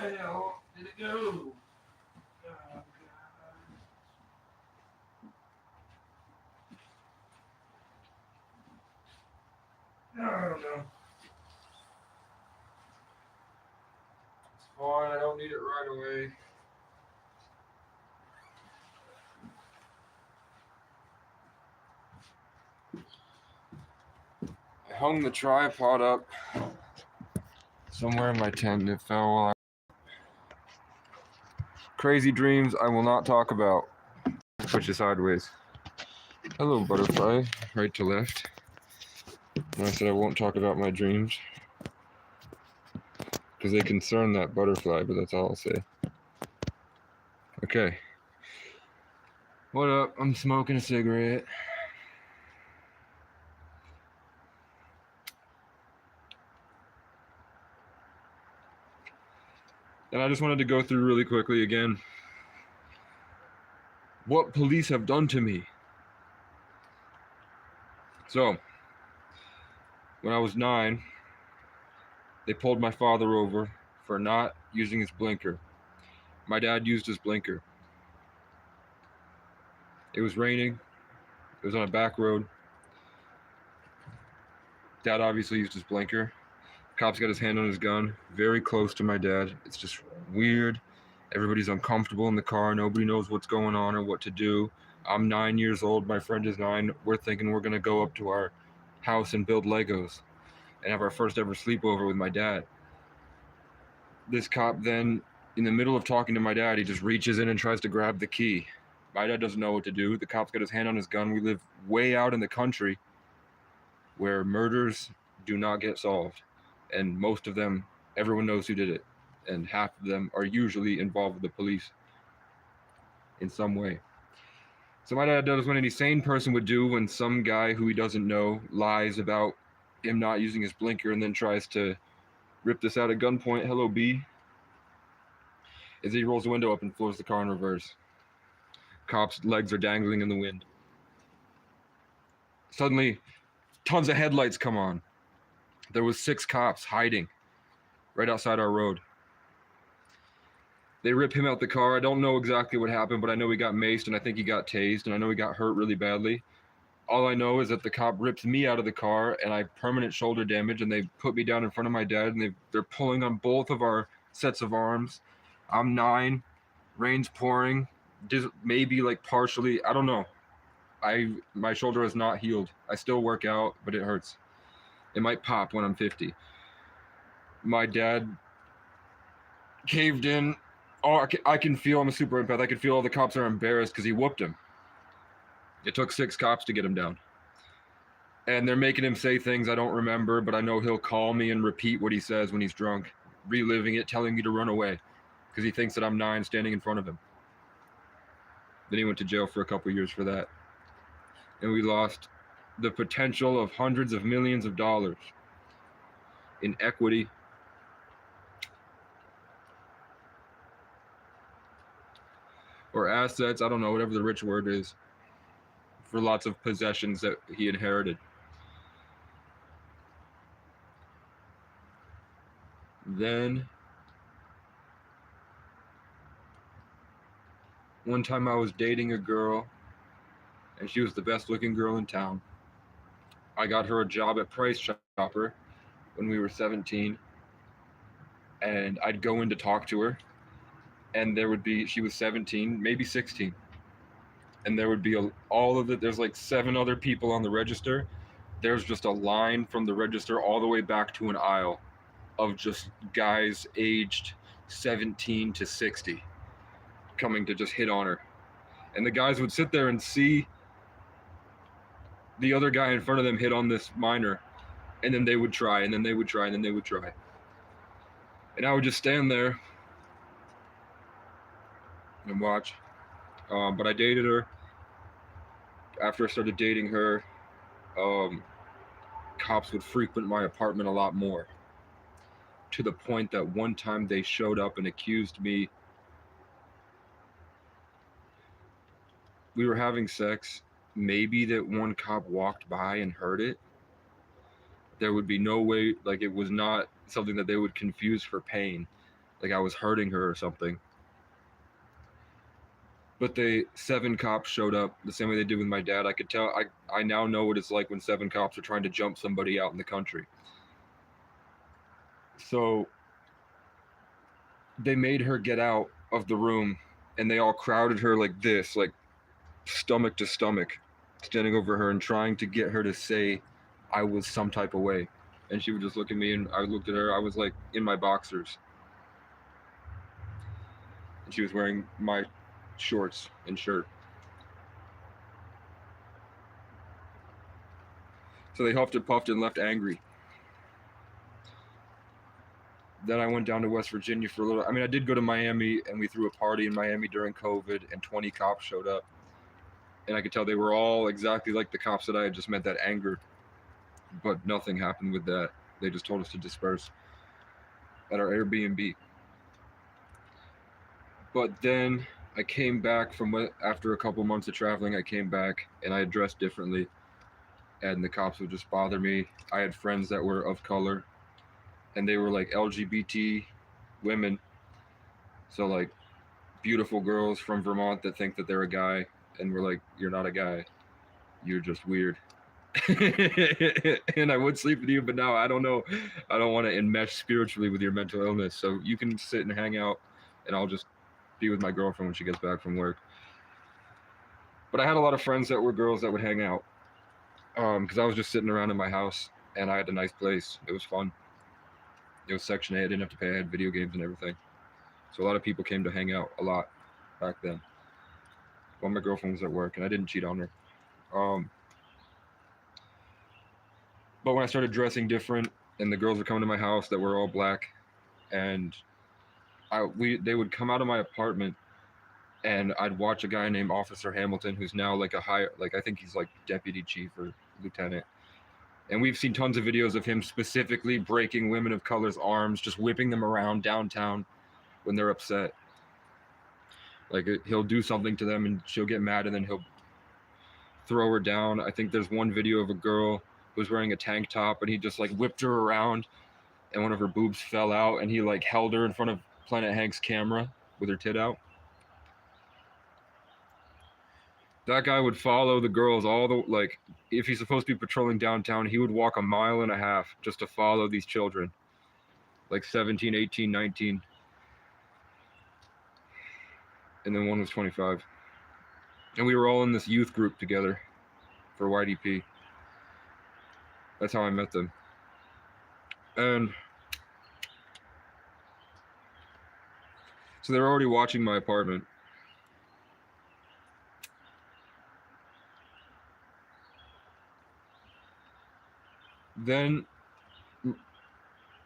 the hell did it go? Oh, God. I don't know. It's fine. I don't need it right away. I hung the tripod up somewhere in my tent and it fell while I... Crazy dreams I will not talk about. Push it sideways. Hello, butterfly. Right to left. And I said I won't talk about my dreams because they concern that butterfly, but that's all I'll say. Okay. What up? I'm smoking a cigarette. And I just wanted to go through really quickly again what police have done to me. So, when I was 9, they pulled my father over for not using his blinker. My dad used his blinker. It was raining. It was on a back road. Dad obviously used his blinker. Cop's got his hand on his gun, very close to my dad. It's just weird. Everybody's uncomfortable in the car. Nobody knows what's going on or what to do. I'm 9 years old. My friend is 9. We're thinking we're going to go up to our house and build Legos and have our first ever sleepover with my dad. This cop then, in the middle of talking to my dad, he just reaches in and tries to grab the key. My dad doesn't know what to do. The cop's got his hand on his gun. We live way out in the country where murders do not get solved. And most of them, everyone knows who did it. And half of them are usually involved with the police in some way. So my dad does what any sane person would do when some guy who he doesn't know lies about him not using his blinker and then tries to rip this out at gunpoint. Hello, B. As he rolls the window up and floors the car in reverse. Cop's legs are dangling in the wind. Suddenly, tons of headlights come on. There was 6 cops hiding right outside our road. They rip him out the car. I don't know exactly what happened, but I know he got maced and I think he got tased and I know he got hurt really badly. All I know is that the cop rips me out of the car and I have permanent shoulder damage and they put me down in front of my dad and they're pulling on both of our sets of arms. I'm 9, rain's pouring, maybe like partially, I don't know. My shoulder is not healed. I still work out, but it hurts. It might pop when I'm 50. My dad caved in. Oh, I can feel, I'm a super empath, I can feel all the cops are embarrassed because he whooped him. It took 6 cops to get him down. And they're making him say things I don't remember, but I know he'll call me and repeat what he says when he's drunk, reliving it, telling me to run away because he thinks that I'm 9 standing in front of him. Then he went to jail for a couple years for that. And we lost the potential of hundreds of millions of dollars in equity, or assets, I don't know, whatever the rich word is, for lots of possessions that he inherited. Then, one time I was dating a girl, and she was the best looking girl in town. I got her a job at Price Chopper when we were 17, and I'd go in to talk to her, and she was 17, maybe 16, and there would be all of it. There's like 7 other people on the register. There's just a line from the register all the way back to an aisle of just guys aged 17 to 60 coming to just hit on her. And the guys would sit there and see the other guy in front of them hit on this minor, and then they would try, and then they would try, and then they would try. And I would just stand there and watch. But I dated her. After I started dating her, cops would frequent my apartment a lot more, to the point that one time they showed up and accused me. We were having sex. Maybe that one cop walked by and heard it. There would be no way, like it was not something that they would confuse for pain. like I was hurting her or something. But 7 cops showed up the same way they did with my dad. I could tell. I now know what it's like when 7 cops are trying to jump somebody out in the country. So they made her get out of the room, and they all crowded her like this, like stomach to stomach, standing over her and trying to get her to say I was some type of way. And she would just look at me, and I looked at her. I was like in my boxers, and she was wearing my shorts and shirt. So they huffed and puffed and left angry. Then I went down to West Virginia for a little. I mean, I did go to Miami, and we threw a party in Miami during COVID, and 20 cops showed up. And I could tell they were all exactly like the cops that I had just met, that anger. But nothing happened with that. They just told us to disperse at our Airbnb. But then I came back after a couple months of traveling. I came back and I dressed differently, and the cops would just bother me. I had friends that were of color, and they were like LGBT women. So like beautiful girls from Vermont that think that they're a guy, and we're like, you're not a guy, you're just weird. And I would sleep with you, but now I don't know. I don't want to enmesh spiritually with your mental illness. So you can sit and hang out, and I'll just be with my girlfriend when she gets back from work. But I had a lot of friends that were girls that would hang out, because I was just sitting around in my house, and I had a nice place. It was fun. It was Section 8. I didn't have to pay. I had video games and everything. So a lot of people came to hang out a lot back then. While my girlfriend was at work, and I didn't cheat on her. But when I started dressing different, and the girls would come to my house that were all black, and they would come out of my apartment, and I'd watch a guy named Officer Hamilton, who's now like I think he's like deputy chief or lieutenant. And we've seen tons of videos of him specifically breaking women of color's arms, just whipping them around downtown when they're upset. Like he'll do something to them, and she'll get mad, and then he'll throw her down. I think there's one video of a girl who was wearing a tank top, and he just like whipped her around, and one of her boobs fell out, and he like held her in front of Planet Hank's camera with her tit out. That guy would follow the girls like, if he's supposed to be patrolling downtown, he would walk 1.5 miles just to follow these children, like 17, 18, 19. And then one was 25. And we were all in this youth group together for YDP. That's how I met them. And so they were already watching my apartment. Then the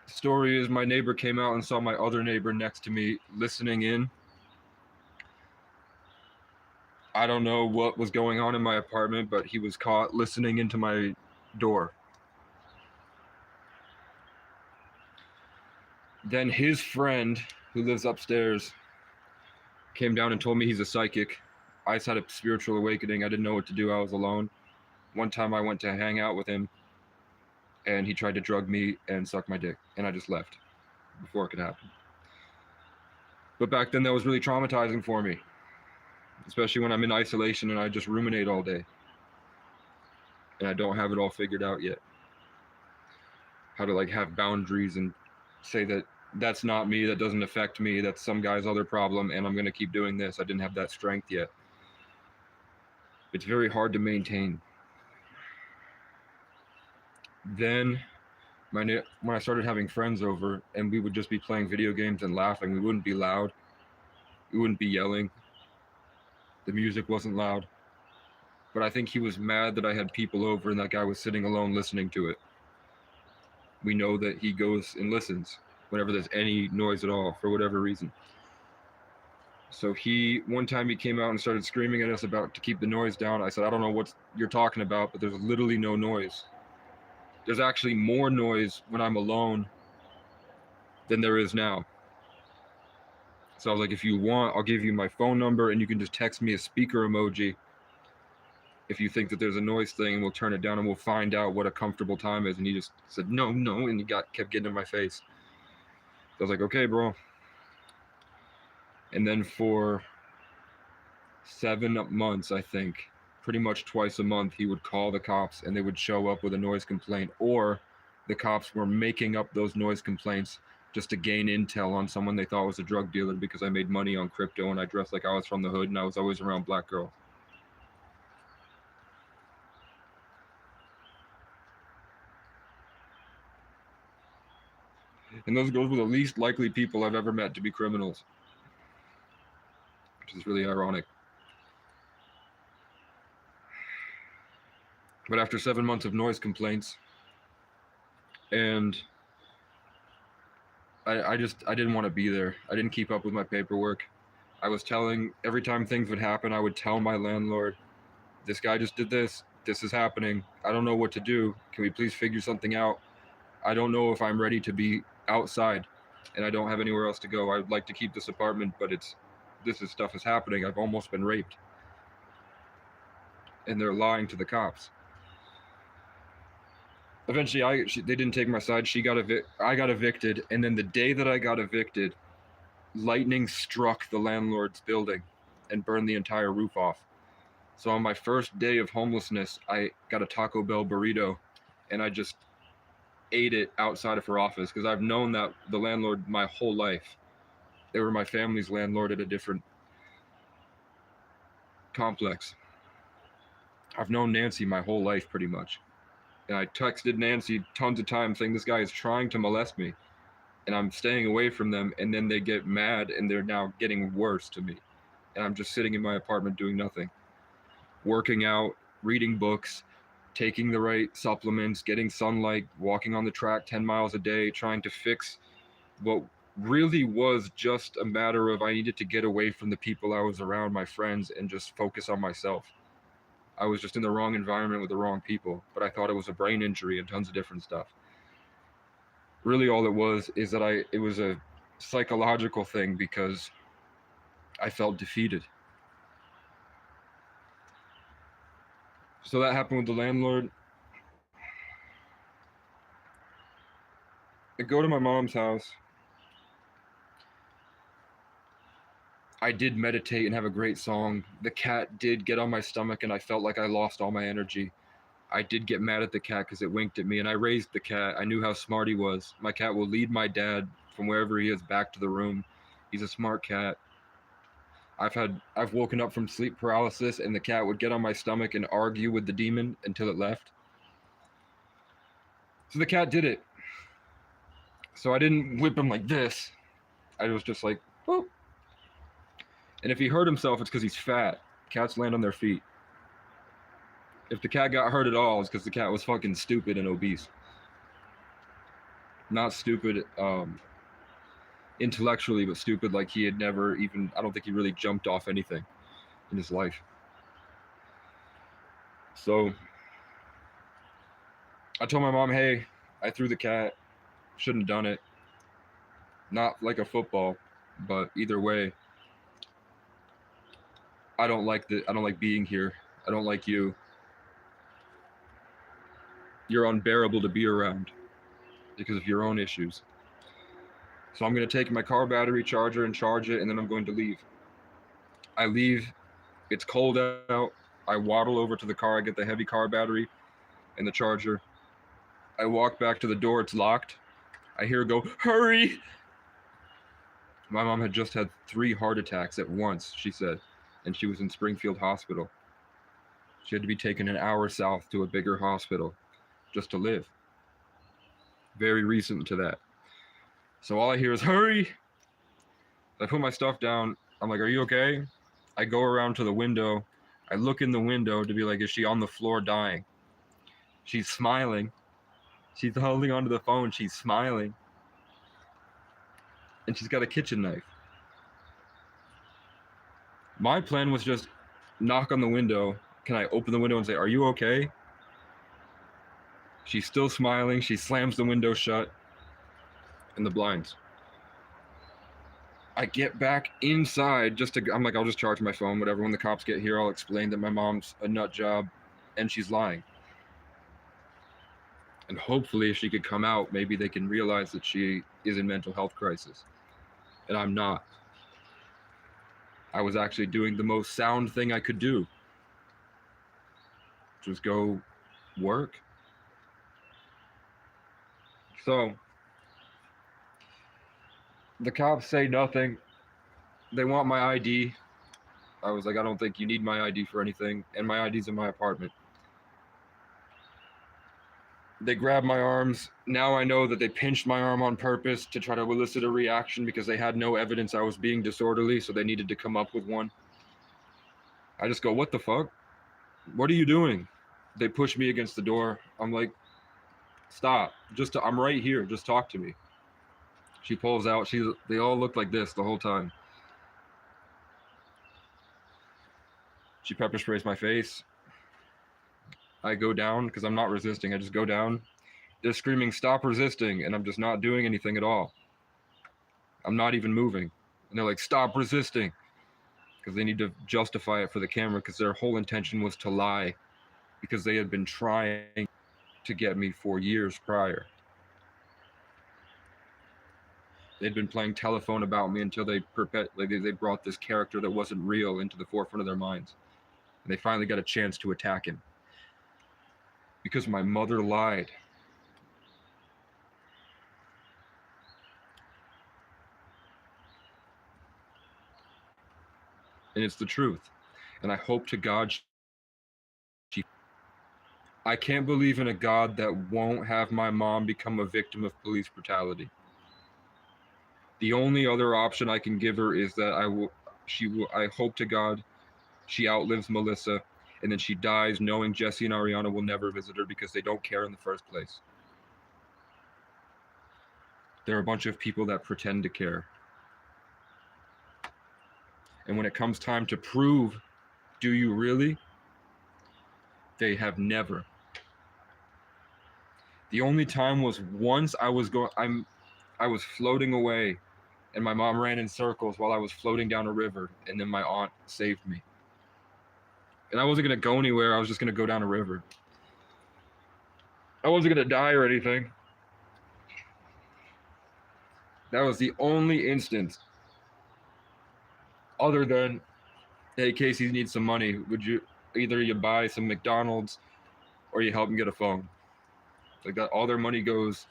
story is my neighbor came out and saw my other neighbor next to me listening in. I don't know what was going on in my apartment, but he was caught listening into my door. Then his friend, who lives upstairs, came down and told me he's a psychic. I just had a spiritual awakening. I didn't know what to do. I was alone. One time I went to hang out with him, and he tried to drug me and suck my dick, and I just left before it could happen. But back then that was really traumatizing for me, especially when I'm in isolation and I just ruminate all day, and I don't have it all figured out yet. How to like have boundaries and say that that's not me, that doesn't affect me, that's some guy's other problem, and I'm going to keep doing this. I didn't have that strength yet. It's very hard to maintain. Then when I started having friends over, and we would just be playing video games and laughing, we wouldn't be loud, we wouldn't be yelling, the music wasn't loud. But I think he was mad that I had people over and that guy was sitting alone listening to it. We know that he goes and listens whenever there's any noise at all, for whatever reason. So one time he came out and started screaming at us about to keep the noise down. I said, I don't know what you're talking about, but there's literally no noise. There's actually more noise when I'm alone than there is now. So I was like, if you want, I'll give you my phone number, and you can just text me a speaker emoji if you think that there's a noise thing, and we'll turn it down, and we'll find out what a comfortable time is. And he just said, no, and he kept getting in my face. So I was like, okay, bro. And then for 7 months, I think, pretty much twice a month, he would call the cops and they would show up with a noise complaint, or the cops were making up those noise complaints just to gain intel on someone they thought was a drug dealer because I made money on crypto and I dressed like I was from the hood and I was always around black girls. And those girls were the least likely people I've ever met to be criminals, which is really ironic. But after 7 months of noise complaints, and I didn't want to be there. I didn't keep up with my paperwork. I was telling, every time things would happen, I would tell my landlord, this guy just did this. This is happening. I don't know what to do. Can we please figure something out? I don't know if I'm ready to be outside, and I don't have anywhere else to go. I'd like to keep this apartment, but stuff is happening. I've almost been raped. And they're lying to the cops. Eventually, they didn't take my side. I got evicted, and then the day that I got evicted, lightning struck the landlord's building and burned the entire roof off. So on my first day of homelessness, I got a Taco Bell burrito, and I just ate it outside of her office because I've known that the landlord my whole life. They were my family's landlord at a different complex. I've known Nancy my whole life pretty much. And I texted Nancy tons of times saying this guy is trying to molest me and I'm staying away from them, and then they get mad and they're now getting worse to me. And I'm just sitting in my apartment doing nothing. Working out, reading books, taking the right supplements, getting sunlight, walking on the track 10 miles a day, trying to fix what really was just a matter of I needed to get away from the people I was around, my friends, and just focus on myself. I was just in the wrong environment with the wrong people, but I thought it was a brain injury and tons of different stuff. Really all it was is that it was a psychological thing because I felt defeated. So that happened with the landlord. I go to my mom's house. I did meditate and have a great song. The cat did get on my stomach and I felt like I lost all my energy. I did get mad at the cat because it winked at me, and I raised the cat. I knew how smart he was. My cat will lead my dad from wherever he is back to the room. He's a smart cat. I've woken up from sleep paralysis and the cat would get on my stomach and argue with the demon until it left. So the cat did it. So I didn't whip him like this. I was just like, whoop. And if he hurt himself, it's because he's fat. Cats land on their feet. If the cat got hurt at all, it's because the cat was fucking stupid and obese. Not stupid intellectually, but stupid like he had never even, I don't think he really jumped off anything in his life. So I told my mom, hey, I threw the cat. Shouldn't have done it. Not like a football, but either way, I don't like being here. I don't like you. You're unbearable to be around because of your own issues. So I'm going to take my car battery charger and charge it, and then I'm going to leave. I leave. It's cold out. I waddle over to the car. I get the heavy car battery and the charger. I walk back to the door. It's locked. I hear her go, hurry! My mom had just had 3 heart attacks at once, she said, and she was in Springfield Hospital. She had to be taken an hour south to a bigger hospital just to live. Very recent to that. So all I hear is, hurry! I put my stuff down. I'm like, are you okay? I go around to the window. I look in the window to be like, is she on the floor dying? She's smiling. She's holding onto the phone. She's smiling. And she's got a kitchen knife. My plan was just knock on the window. Can I open the window and say, are you okay? She's still smiling. She slams the window shut and the blinds. I get back inside I'm like, I'll just charge my phone, whatever. When the cops get here, I'll explain that my mom's a nut job and she's lying. And hopefully if she could come out, maybe they can realize that she is in mental health crisis. And I'm not. I was actually doing the most sound thing I could do, which was go work. So the cops say nothing. They want my ID. I was like, I don't think you need my ID for anything, and my ID's in my apartment. They grabbed my arms. Now I know that they pinched my arm on purpose to try to elicit a reaction because they had no evidence I was being disorderly, so they needed to come up with one. I just go, what the fuck? What are you doing? They push me against the door. I'm like, stop. I'm right here. Just talk to me. She pulls out. They all look like this the whole time. She pepper sprays my face. I go down because I'm not resisting. I just go down. They're screaming, stop resisting, and I'm just not doing anything at all. I'm not even moving. And they're like, stop resisting, because they need to justify it for the camera, because their whole intention was to lie, because they had been trying to get me for years prior. They'd been playing telephone about me until they brought this character that wasn't real into the forefront of their minds. And they finally got a chance to attack him. Because my mother lied. And it's the truth. And I hope to God I can't believe in a God that won't have my mom become a victim of police brutality. The only other option I can give her is that I hope to God she outlives Melissa and then she dies knowing Jesse and Ariana will never visit her because they don't care in the first place. They're a bunch of people that pretend to care. And when it comes time to prove, do you really? They have never. The only time was once I was floating away and my mom ran in circles while I was floating down a river, and then my aunt saved me. And I wasn't going to go anywhere, I was just going to go down a river. I wasn't going to die or anything. That was the only instance, other than, hey, Casey needs some money. Would you either you buy some McDonald's or you help him get a phone? Like that, all their money goes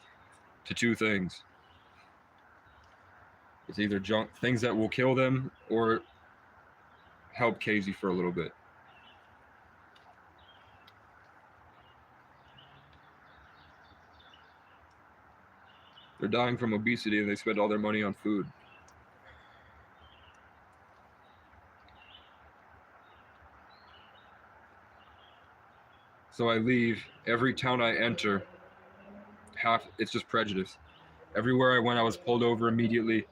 to two things. It's either junk, things that will kill them, or help Casey for a little bit. They're dying from obesity and they spend all their money on food. So I leave. Every town I enter, it's just prejudice. Everywhere I went, I was pulled over immediately.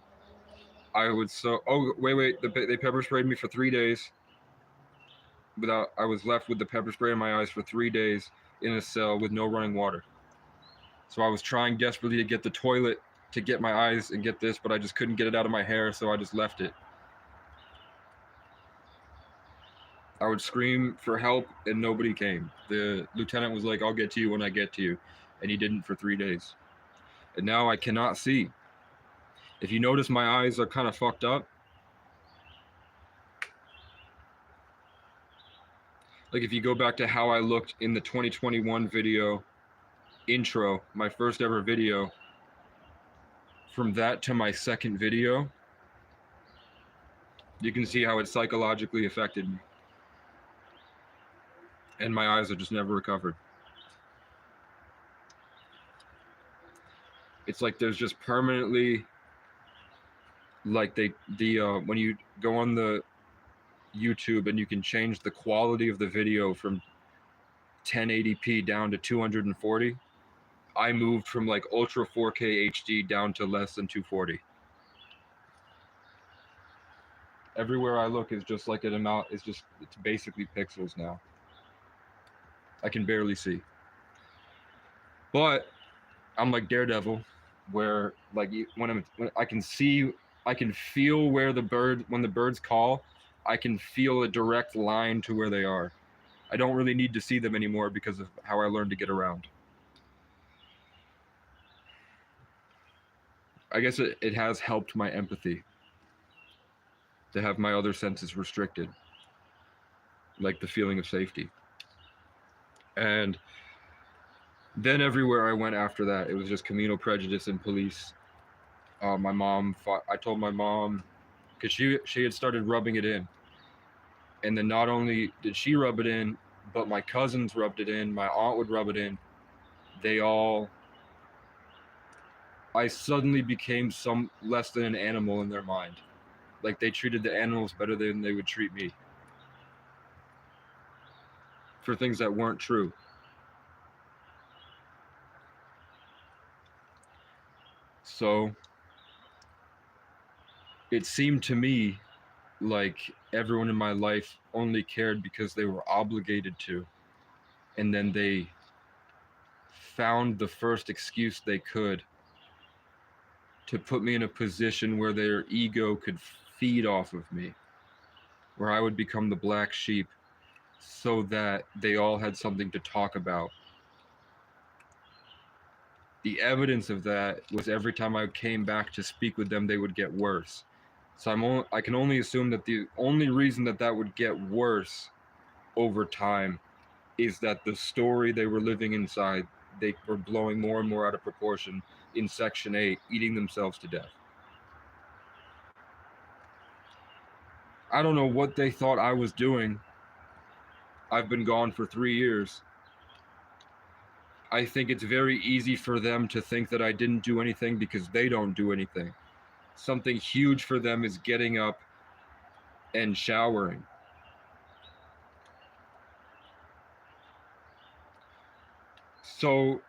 I they pepper sprayed me for 3 days. I was left with the pepper spray in my eyes for 3 days in a cell with no running water. So I was trying desperately to get the toilet to get my eyes and get this, but I just couldn't get it out of my hair, so I just left it. I would scream for help and nobody came. The lieutenant was like, I'll get to you when I get to you. And he didn't for 3 days. And now I cannot see. If you notice, my eyes are kind of fucked up. Like if you go back to how I looked in the 2021 video intro, my first ever video, from that to my second video, you can see how it psychologically affected me. And my eyes are just never recovered. It's like there's just permanently, like when you go on the YouTube and you can change the quality of the video from 1080p down to 240. I moved from like ultra 4K HD down to less than 240. Everywhere I look is just like it's basically pixels now. I can barely see. But I'm like Daredevil, where like when I can feel where when the birds call, I can feel a direct line to where they are. I don't really need to see them anymore because of how I learned to get around. I guess it has helped my empathy. to have my other senses restricted, like the feeling of safety. And then everywhere I went after that, it was just communal prejudice and police. My mom fought, I told my mom, because she had started rubbing it in. And then not only did she rub it in, but my cousins rubbed it in, my aunt would rub it in. They all, I suddenly became some less than an animal in their mind. Like they treated the animals better than they would treat me for things that weren't true. So it seemed to me like everyone in my life only cared because they were obligated to. And then they found the first excuse they could to put me in a position where their ego could feed off of me, where I would become the black sheep so that they all had something to talk about. The evidence of that was every time I came back to speak with them, they would get worse. So I can only assume that the only reason that that would get worse over time is that the story they were living inside, they were blowing more and more out of proportion in Section 8, eating themselves to death. I don't know what they thought I was doing. I've been gone for 3 years. I think it's very easy for them to think that I didn't do anything because they don't do anything. Something huge for them is getting up and showering. So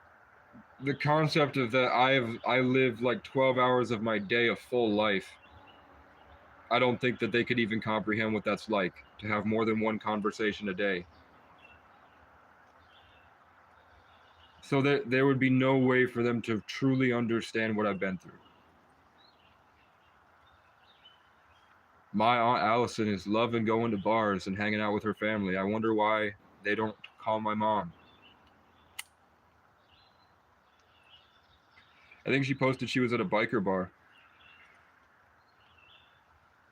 the concept of that I live like 12 hours of my day a full life. I don't think that they could even comprehend what that's like to have more than one conversation a day. So there would be no way for them to truly understand what I've been through. My Aunt Allison is loving going to bars and hanging out with her family. I wonder why they don't call my mom. I think she posted she was at a biker bar,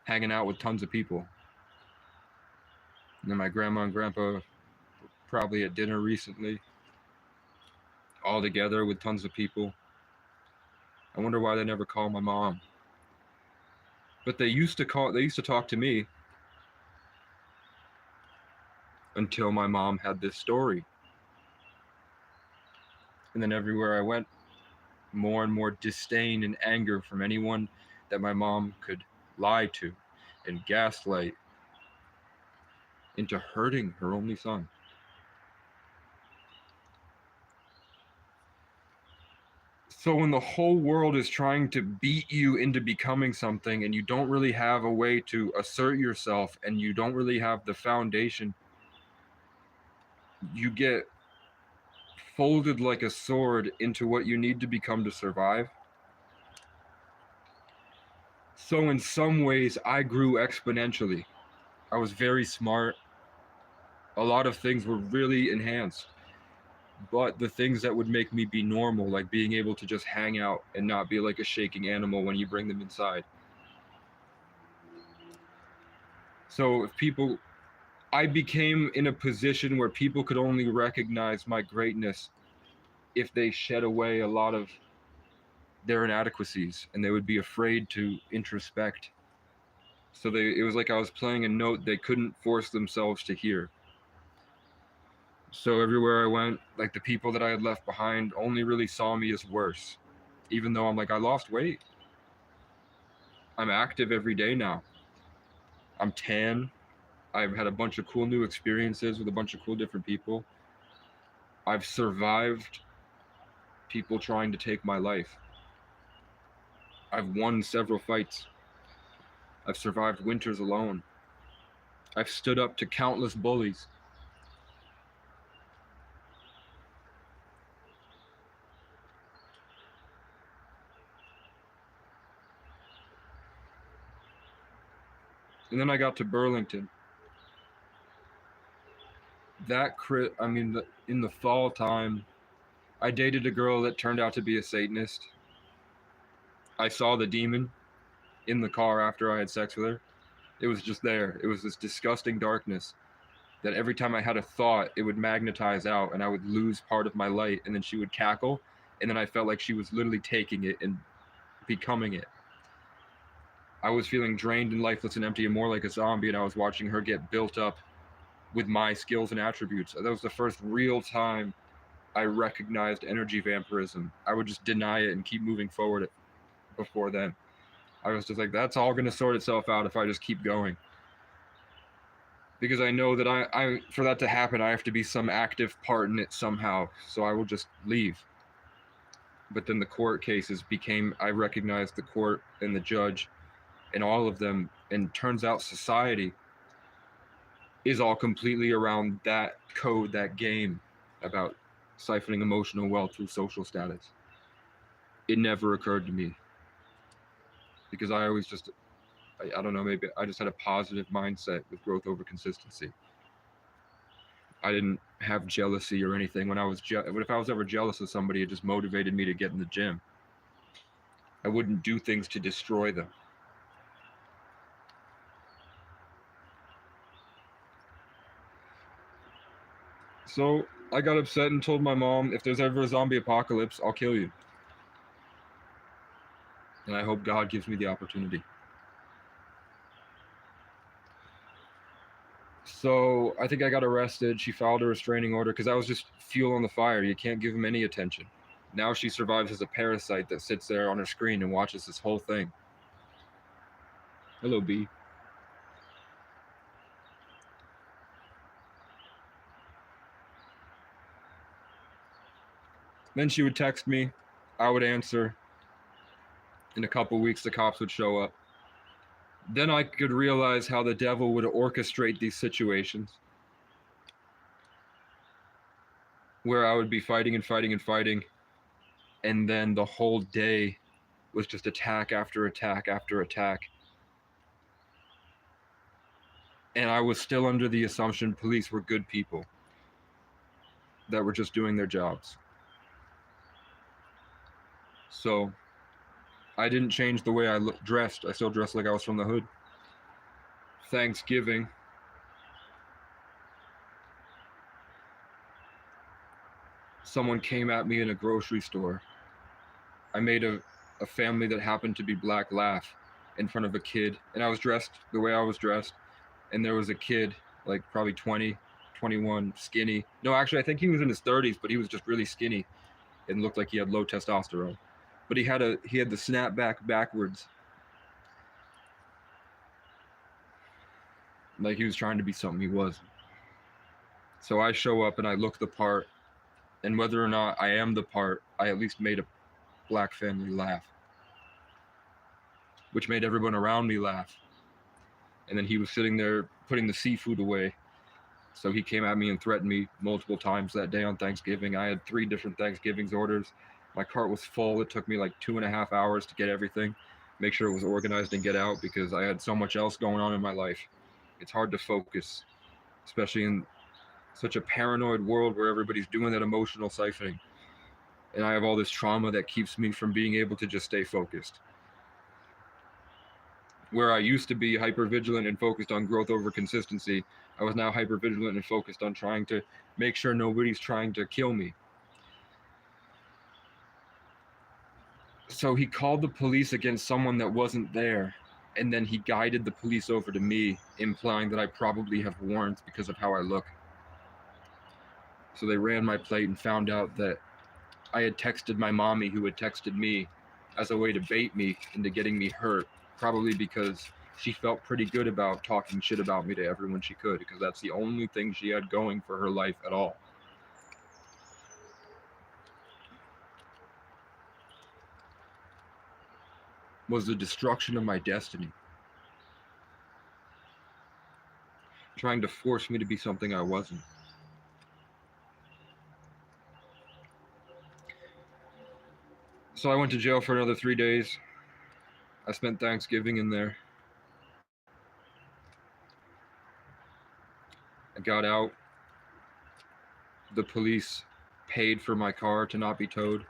hanging out with tons of people. And then my grandma and grandpa probably at dinner recently, all together with tons of people. I wonder why they never call my mom. But they used to talk to me until my mom had this story. And then everywhere I went, more and more disdain and anger from anyone that my mom could lie to and gaslight into hurting her only son. So when the whole world is trying to beat you into becoming something and you don't really have a way to assert yourself and you don't really have the foundation, you get folded like a sword into what you need to become to survive. So in some ways, I grew exponentially. I was very smart. A lot of things were really enhanced. But the things that would make me be normal, like being able to just hang out and not be like a shaking animal when you bring them inside. So I became in a position where people could only recognize my greatness if they shed away a lot of their inadequacies and they would be afraid to introspect. So it was like I was playing a note they couldn't force themselves to hear. So everywhere I went, like the people that I had left behind only really saw me as worse. Even though I'm like, I lost weight. I'm active every day now. I'm tan. I've had a bunch of cool new experiences with a bunch of cool different people. I've survived people trying to take my life. I've won several fights. I've survived winters alone. I've stood up to countless bullies. And then I got to Burlington. In the fall time, I dated a girl that turned out to be a Satanist. I saw the demon in the car after I had sex with her. It was just there. It was this disgusting darkness that every time I had a thought, it would magnetize out and I would lose part of my light, and then she would cackle, and then I felt like she was literally taking it and becoming it. I was feeling drained and lifeless and empty and more like a zombie, and I was watching her get built up with my skills and attributes. That was the first real time I recognized energy vampirism. I would just deny it and keep moving forward. Before then, I was just like, that's all going to sort itself out if I just keep going. Because I know that I for that to happen, I have to be some active part in it somehow. So I will just leave. But then the court cases became, I recognized the court and the judge and all of them. And turns out society is all completely around that code, that game about siphoning emotional wealth through social status. It never occurred to me because I always just, I don't know, maybe I just had a positive mindset with growth over consistency. I didn't have jealousy or anything. When I was, if I was ever jealous of somebody, it just motivated me to get in the gym. I wouldn't do things to destroy them. So I got upset and told my mom, if there's ever a zombie apocalypse, I'll kill you. And I hope God gives me the opportunity. So I think I got arrested. She filed a restraining order because I was just fuel on the fire. You can't give him any attention. Now she survives as a parasite that sits there on her screen and watches this whole thing. Hello, B. Then she would text me. I would answer. In a couple weeks, the cops would show up. Then I could realize how the devil would orchestrate these situations where I would be fighting and fighting and fighting, and then the whole day was just attack after attack after attack. And I was still under the assumption police were good people that were just doing their jobs. So I didn't change the way I dressed. I still dressed like I was from the hood. Thanksgiving, someone came at me in a grocery store. I made a family that happened to be black laugh in front of a kid, and I was dressed the way I was dressed, and there was a kid, like probably 20, 21, skinny. No, actually, I think he was in his 30s, but he was just really skinny and looked like he had low testosterone. But he had the snapback backwards, like he was trying to be something he wasn't. So I show up and I look the part, and whether or not I am the part, I at least made a black family laugh, which made everyone around me laugh. And then he was sitting there putting the seafood away. So he came at me and threatened me multiple times that day on Thanksgiving. I had 3 different Thanksgiving orders. My cart was full. It took me like 2.5 hours to get everything, make sure it was organized and get out, because I had so much else going on in my life. It's hard to focus, especially in such a paranoid world where everybody's doing that emotional siphoning. And I have all this trauma that keeps me from being able to just stay focused. Where I used to be hypervigilant and focused on growth over consistency, I was now hypervigilant and focused on trying to make sure nobody's trying to kill me. So he called the police against someone that wasn't there, and then he guided the police over to me, implying that I probably have warrants because of how I look. So they ran my plate and found out that I had texted my mommy, who had texted me, as a way to bait me into getting me hurt, probably because she felt pretty good about talking shit about me to everyone she could, because that's the only thing she had going for her life at all. Was the destruction of my destiny. Trying to force me to be something I wasn't. So I went to jail for another 3 days. I spent Thanksgiving in there. I got out. The police paid for my car to not be towed.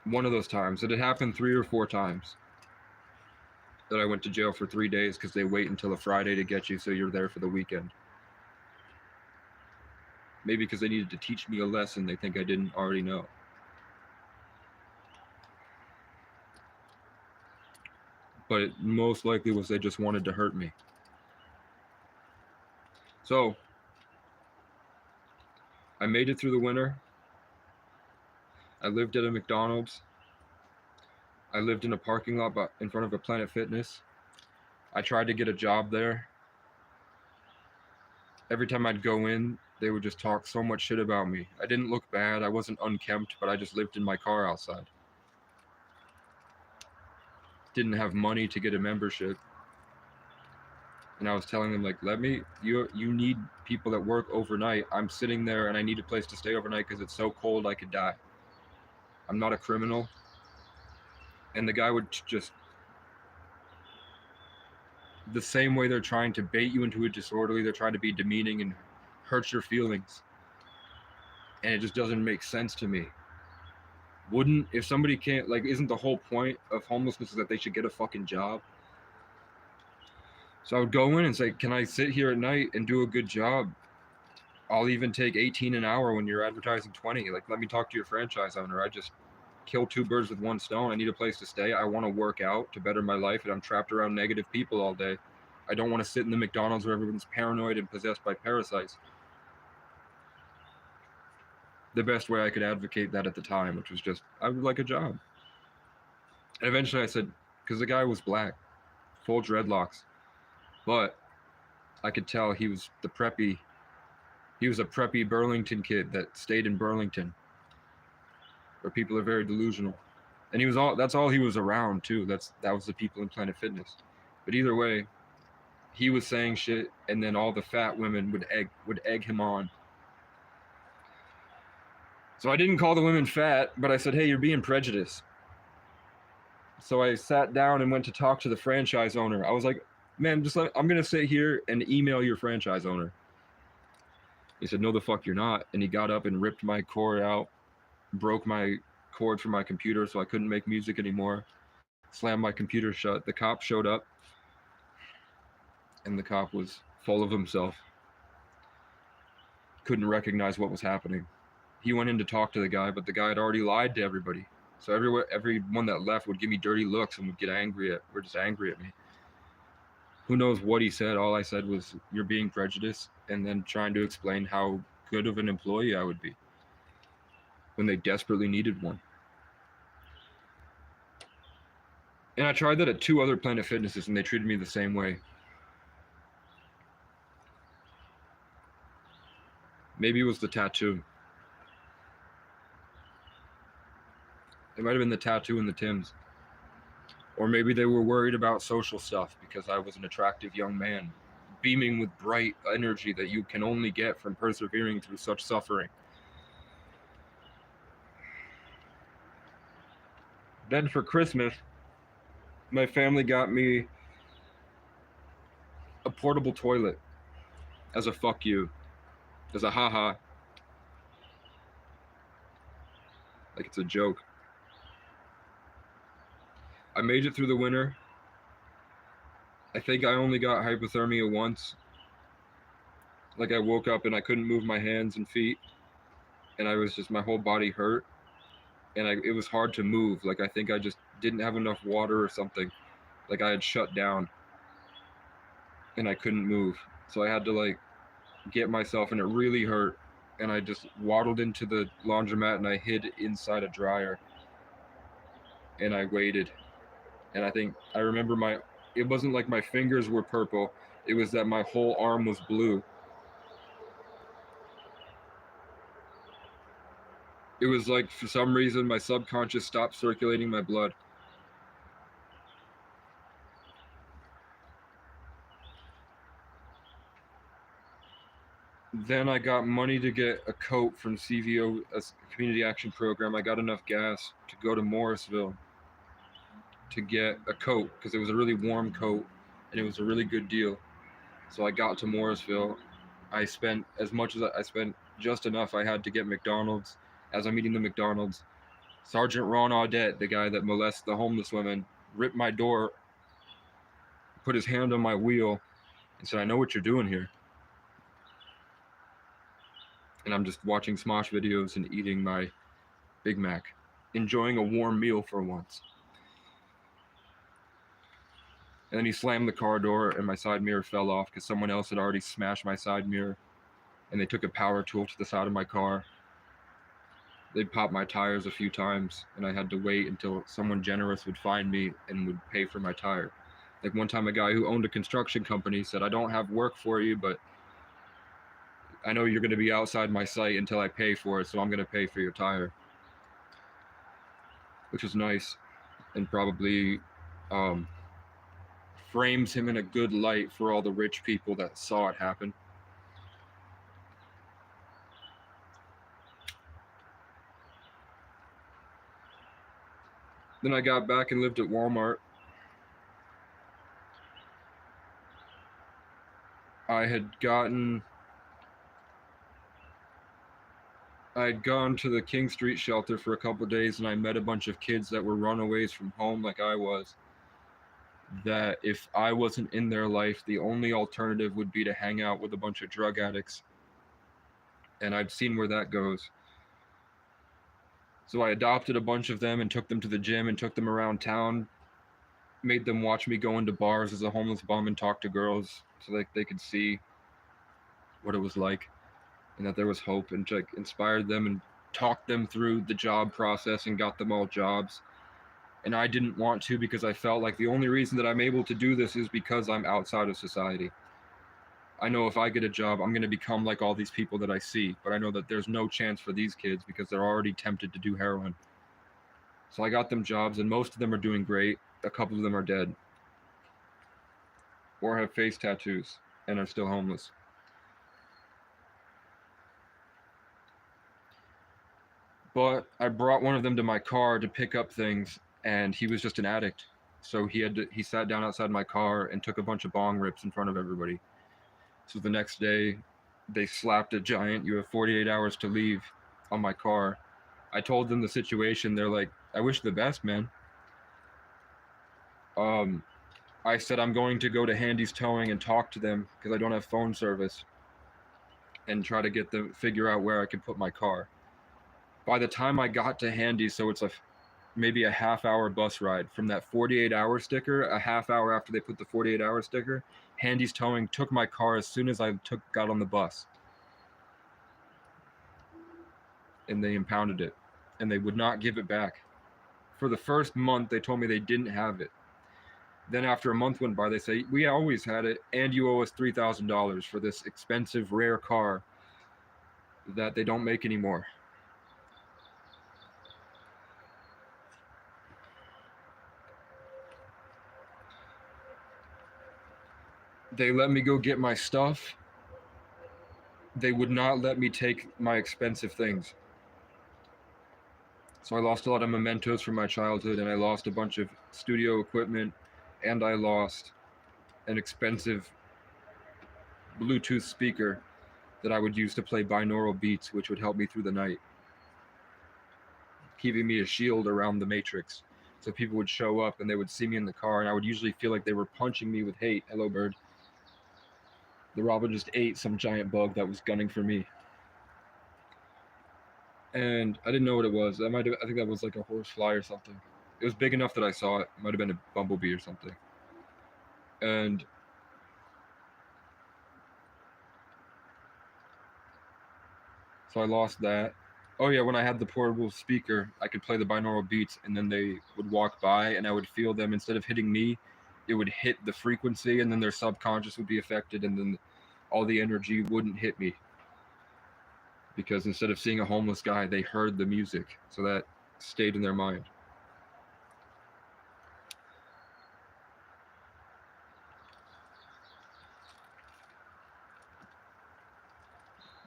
One of those times. It had happened 3 or 4 times. that I went to jail for 3 days because they wait until a Friday to get you so you're there for the weekend. Maybe because they needed to teach me a lesson they think I didn't already know. But it most likely was they just wanted to hurt me. So I made it through the winter. I lived at a McDonald's. I lived in a parking lot in front of a Planet Fitness. I tried to get a job there. Every time I'd go in, they would just talk so much shit about me. I didn't look bad. I wasn't unkempt, but I just lived in my car outside. Didn't have money to get a membership. And I was telling them, like, you need people that work overnight. I'm sitting there and I need a place to stay overnight because it's so cold I could die. I'm not a criminal. And the guy would just, the same way they're trying to bait you into a disorderly, they're trying to be demeaning and hurt your feelings. And it just doesn't make sense to me. If somebody can't, like, isn't the whole point of homelessness is that they should get a fucking job? So I would go in and say, can I sit here at night and do a good job? I'll even take 18 an hour when you're advertising 20. Like, let me talk to your franchise owner. I just kill 2 birds with 1 stone. I need a place to stay. I want to work out to better my life, and I'm trapped around negative people all day. I don't want to sit in the McDonald's where everyone's paranoid and possessed by parasites. The best way I could advocate that at the time, which was just, I would like a job. And eventually I said, because the guy was black, full dreadlocks, but I could tell he was a preppy Burlington kid that stayed in Burlington, where people are very delusional. And that's all he was around too. That was the people in Planet Fitness. But either way, he was saying shit, and then all the fat women would egg him on. So I didn't call the women fat, but I said, hey, you're being prejudiced. So I sat down and went to talk to the franchise owner. I was like, man, I'm going to sit here and email your franchise owner. He said, no, the fuck you're not. And he got up and ripped my cord out, broke my cord from my computer so I couldn't make music anymore, slammed my computer shut. The cop showed up, and the cop was full of himself. Couldn't recognize what was happening. He went in to talk to the guy, but the guy had already lied to everybody. So everyone that left would give me dirty looks and were just angry at me. Who knows what he said? All I said was, you're being prejudiced, and then trying to explain how good of an employee I would be when they desperately needed one. And I tried that at 2 other Planet Fitnesses, and they treated me the same way. Maybe it was the tattoo. It might have been the tattoo and the Timbs. Or maybe they were worried about social stuff because I was an attractive young man, beaming with bright energy that you can only get from persevering through such suffering. Then for Christmas, my family got me a portable toilet as a fuck you, as a haha. Like it's a joke. I made it through the winter. I think I only got hypothermia once. Like I woke up and I couldn't move my hands and feet, and my whole body hurt, and it was hard to move. Like I think I just didn't have enough water or something. Like I had shut down, and I couldn't move. So I had to like get myself, and it really hurt. And I just waddled into the laundromat and I hid inside a dryer, and I waited. And I remember it wasn't like my fingers were purple. It was that my whole arm was blue. It was like, for some reason, my subconscious stopped circulating my blood. Then I got money to get a coat from CVO, a community action program. I got enough gas to go to Morrisville to get a coat because it was a really warm coat and it was a really good deal. So I got to Morrisville. I spent just enough I had to get McDonald's. As I'm eating the McDonald's, Sergeant Ron Audette, the guy that molests the homeless women, ripped my door put his hand on my wheel and said, "I know what you're doing here." And I'm just watching Smosh videos and eating my Big Mac, enjoying a warm meal for once. And then he slammed the car door and my side mirror fell off because someone else had already smashed my side mirror, and they took a power tool to the side of my car. They'd popped my tires a few times, and I had to wait until someone generous would find me and would pay for my tire. Like one time, a guy who owned a construction company said, "I don't have work for you, but I know you're going to be outside my site until I pay for it, so I'm going to pay for your tire," which was nice and probably frames him in a good light for all the rich people that saw it happen. Then I got back and lived at Walmart. I had gone to the King Street shelter for a couple of days, and I met a bunch of kids that were runaways from home like I was, that if I wasn't in their life, the only alternative would be to hang out with a bunch of drug addicts. And I'd seen where that goes. So I adopted a bunch of them and took them to the gym and took them around town, made them watch me go into bars as a homeless bum and talk to girls so that they could see what it was like and that there was hope, and like inspired them and talked them through the job process and got them all jobs. And I didn't want to, because I felt like the only reason that I'm able to do this is because I'm outside of society. I know if I get a job, I'm going to become like all these people that I see, but I know that there's no chance for these kids because they're already tempted to do heroin. So I got them jobs, and most of them are doing great. A couple of them are dead or have face tattoos and are still homeless. But I brought one of them to my car to pick up things, and he was just an addict. So he sat down outside my car and took a bunch of bong rips in front of everybody. So the next day, they slapped a giant "You have 48 hours to leave" on my car. I told them the situation. They're like, "I wish the best, man." I said I'm going to go to Handy's Towing and talk to them because I don't have phone service, and try to get them figure out where I can put my car. By the time I got to Handy's, so it's maybe a half-hour bus ride from that 48-hour sticker. A half hour after they put the 48-hour sticker, Handy's Towing took my car as soon as I got on the bus, and they impounded it, and they would not give it back. For the first month, they told me they didn't have it. Then after a month went by, they say, "We always had it, and you owe us $3,000 for this expensive, rare car that they don't make anymore." They let me go get my stuff. They would not let me take my expensive things. So I lost a lot of mementos from my childhood, and I lost a bunch of studio equipment, and I lost an expensive Bluetooth speaker that I would use to play binaural beats, which would help me through the night, keeping me a shield around the matrix. So people would show up and they would see me in the car, and I would usually feel like they were punching me with hate. Hello, bird. The robin just ate some giant bug that was gunning for me. And I didn't know what it was. I think that was like a horsefly or something. It was big enough that I saw it. It might have been a bumblebee or something. And so I lost that. Oh yeah, when I had the portable speaker, I could play the binaural beats, and then they would walk by, and I would feel them. Instead of hitting me, it would hit the frequency, and then their subconscious would be affected, and then all the energy wouldn't hit me. Because instead of seeing a homeless guy, they heard the music, so that stayed in their mind.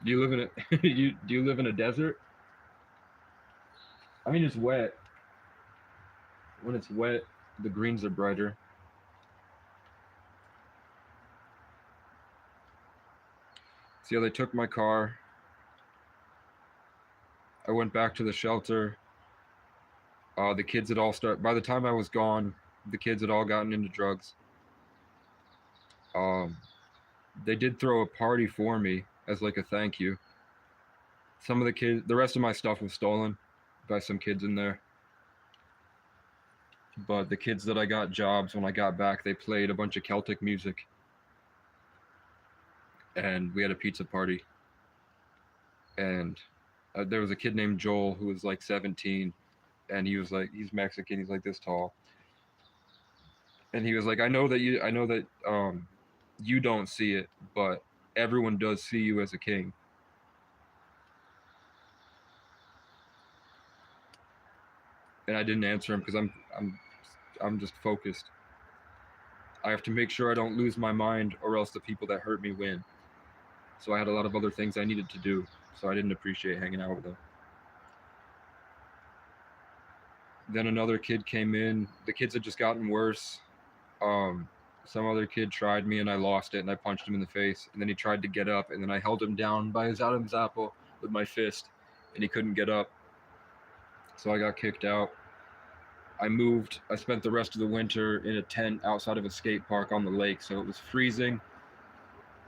Do you live in a do you live in a desert? I mean, it's wet. When it's wet, the greens are brighter. See how they took my car. I went back to the shelter. The kids had all by the time I was gone, the kids had all gotten into drugs. Um, they did throw a party for me as like a thank you. Some of the kids, the rest of my stuff was stolen by some kids in there. But the kids that I got jobs when I got back, they played a bunch of Celtic music, and we had a pizza party. And there was a kid named Joel who was like 17, and he was like, he's Mexican, he's like this tall, and he was like, I know that you don't see it, but everyone does see you as a king. And I didn't answer him because I'm just focused. I have to make sure I don't lose my mind, or else the people that hurt me win. So I had a lot of other things I needed to do, so I didn't appreciate hanging out with him. Then another kid came in. The kids had just gotten worse. Um, some other kid tried me and I lost it and I punched him in the face. And then he tried to get up and then I held him down by his Adam's apple with my fist and he couldn't get up. So I got kicked out. I moved. I spent the rest of the winter in a tent outside of a skate park on the lake. So it was freezing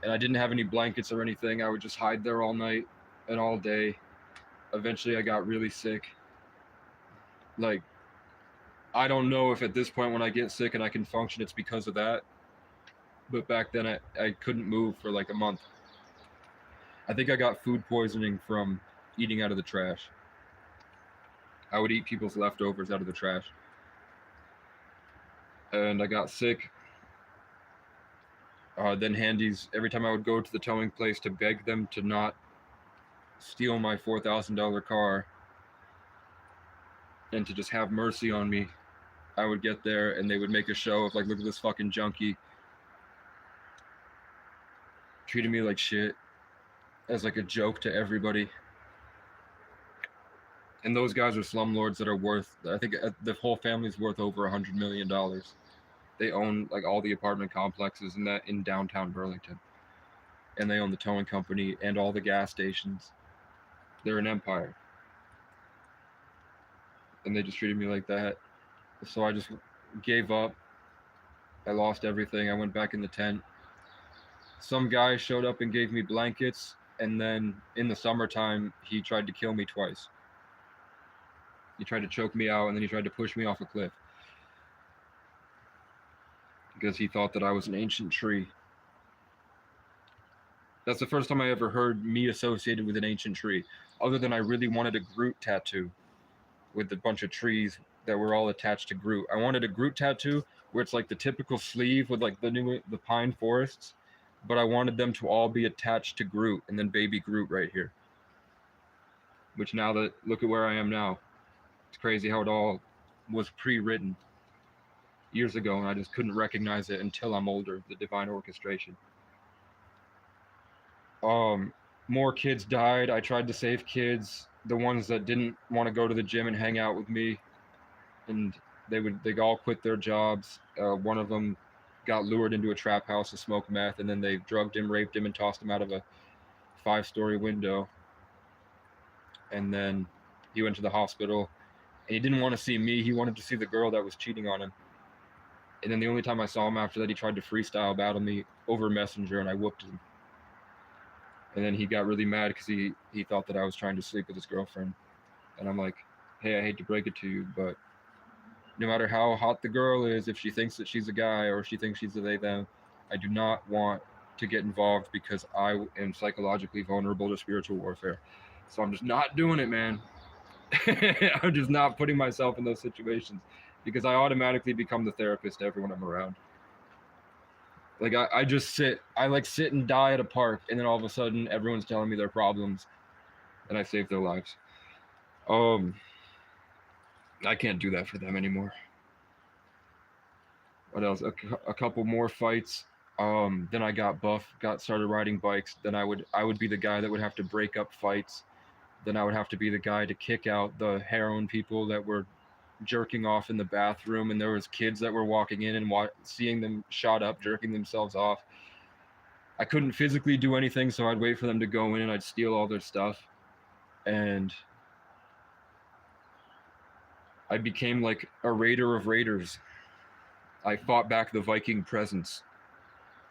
and I didn't have any blankets or anything. I would just hide there all night and all day. Eventually I got really sick. Like, I don't know if at this point when I get sick and I can function, it's because of that. But back then I couldn't move for like a month. I think I got food poisoning from eating out of the trash. I would eat people's leftovers out of the trash. And I got sick. Then handies, every time I would go to the towing place to beg them to not steal my $4,000 car and to just have mercy on me, I would get there and they would make a show of like, look at this fucking junkie. Treating me like shit as like a joke to everybody. And those guys are slumlords that are worth, I think the whole family's worth over $100 million. They own like all the apartment complexes in downtown Burlington. And they own the towing company and all the gas stations. They're an empire. And they just treated me like that. So I just gave up. I lost everything. I went back in the tent. Some guy showed up and gave me blankets. And then in the summertime, he tried to kill me twice. He tried to choke me out and then he tried to push me off a cliff. Because he thought that I was an ancient tree. That's the first time I ever heard me associated with an ancient tree. Other than I really wanted a Groot tattoo with a bunch of trees that were all attached to Groot. I wanted a Groot tattoo where it's like the typical sleeve with like the pine forests, but I wanted them to all be attached to Groot and then baby Groot right here. Which now that, look at where I am now. It's crazy how it all was pre-written years ago and I just couldn't recognize it until I'm older, the divine orchestration. More kids died. I tried to save kids, the ones that didn't want to go to the gym and hang out with me, and they all quit their jobs. One of them got lured into a trap house to smoke meth, and then they drugged him, raped him, and tossed him out of a 5-story window. And then he went to the hospital, and he didn't want to see me. He wanted to see the girl that was cheating on him. And then the only time I saw him after that, he tried to freestyle battle me over Messenger, and I whooped him. And then he got really mad because he thought that I was trying to sleep with his girlfriend. And I'm like, hey, I hate to break it to you, but no matter how hot the girl is, if she thinks that she's a guy or she thinks she's a they, them, I do not want to get involved because I am psychologically vulnerable to spiritual warfare. So I'm just not doing it, man. I'm just not putting myself in those situations because I automatically become the therapist to everyone I'm around. Like I just sit and die at a park, and then all of a sudden everyone's telling me their problems, and I save their lives. I can't do that for them anymore. What else? A couple more fights. Then I got buff, started riding bikes. Then I would be the guy that would have to break up fights. Then I would have to be the guy to kick out the heroin people that were jerking off in the bathroom, and there was kids that were walking in and seeing them shot up, jerking themselves off. I couldn't physically do anything, so I'd wait for them to go in and I'd steal all their stuff. And I became like a raider of raiders. I fought back the Viking presence.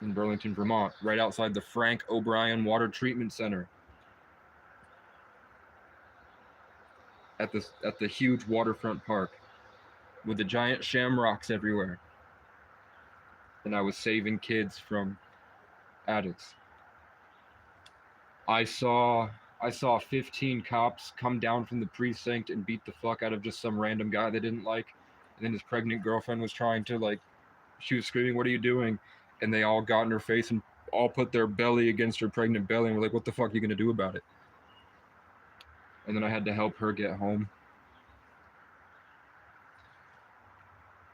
in Burlington, Vermont, right outside the Frank O'Brien Water Treatment Center, at the huge waterfront park with the giant shamrocks everywhere. And I was saving kids from addicts. I saw I saw 15 cops come down from the precinct and beat the fuck out of just some random guy they didn't like. And then his pregnant girlfriend was trying to like, she was screaming, "What are you doing?" And they all got in her face and all put their belly against her pregnant belly and were like, "What the fuck are you gonna do about it?" And then I had to help her get home.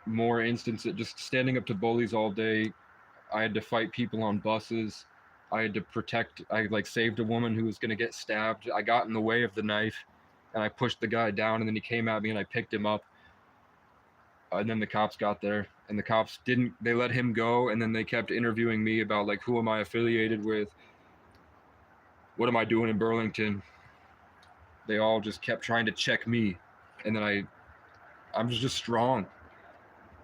More instances, just standing up to bullies all day. I had to fight people on buses. I had to protect. I like saved a woman who was gonna get stabbed. I got in the way of the knife, and I pushed the guy down, and then he came at me, and I picked him up. And then the cops got there, and the cops didn't. They let him go, and then they kept interviewing me about like who am I affiliated with, what am I doing in Burlington. They all just kept trying to check me, and then I'm just strong.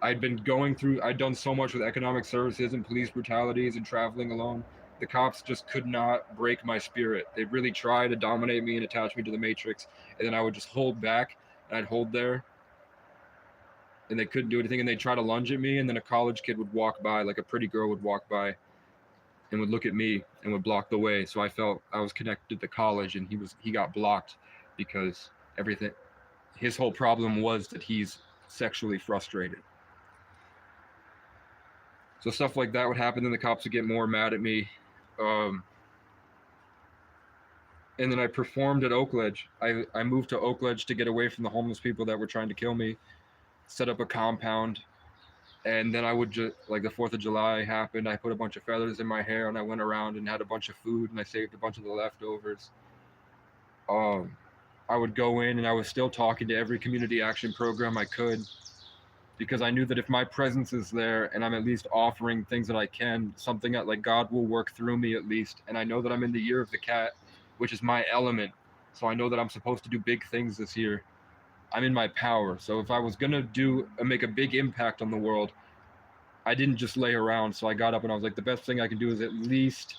I'd been going through, I'd done so much with economic services and police brutalities and traveling alone. The cops just could not break my spirit. They really tried to dominate me and attach me to the matrix. And then I would just hold back and I'd hold there and they couldn't do anything. And they'd try to lunge at me. And then a college kid would walk by, like a pretty girl would walk by and would look at me and would block the way. So I felt I was connected to college and he got blocked because everything, his whole problem was that he's sexually frustrated. So stuff like that would happen, and the cops would get more mad at me. Um, and then I performed at Oakledge. I moved to Oakledge to get away from the homeless people that were trying to kill me, set up a compound, and then I would just, like the 4th of July happened, I put a bunch of feathers in my hair and I went around and had a bunch of food and I saved a bunch of the leftovers. Um, I would go in and I was still talking to every community action program I could because I knew that if my presence is there and I'm at least offering things that I can, something that like God will work through me at least. And I know that I'm in the year of the cat, which is my element. So I know that I'm supposed to do big things this year. I'm in my power. So if I was gonna make a big impact on the world, I didn't just lay around. So I got up and I was like, the best thing I can do is at least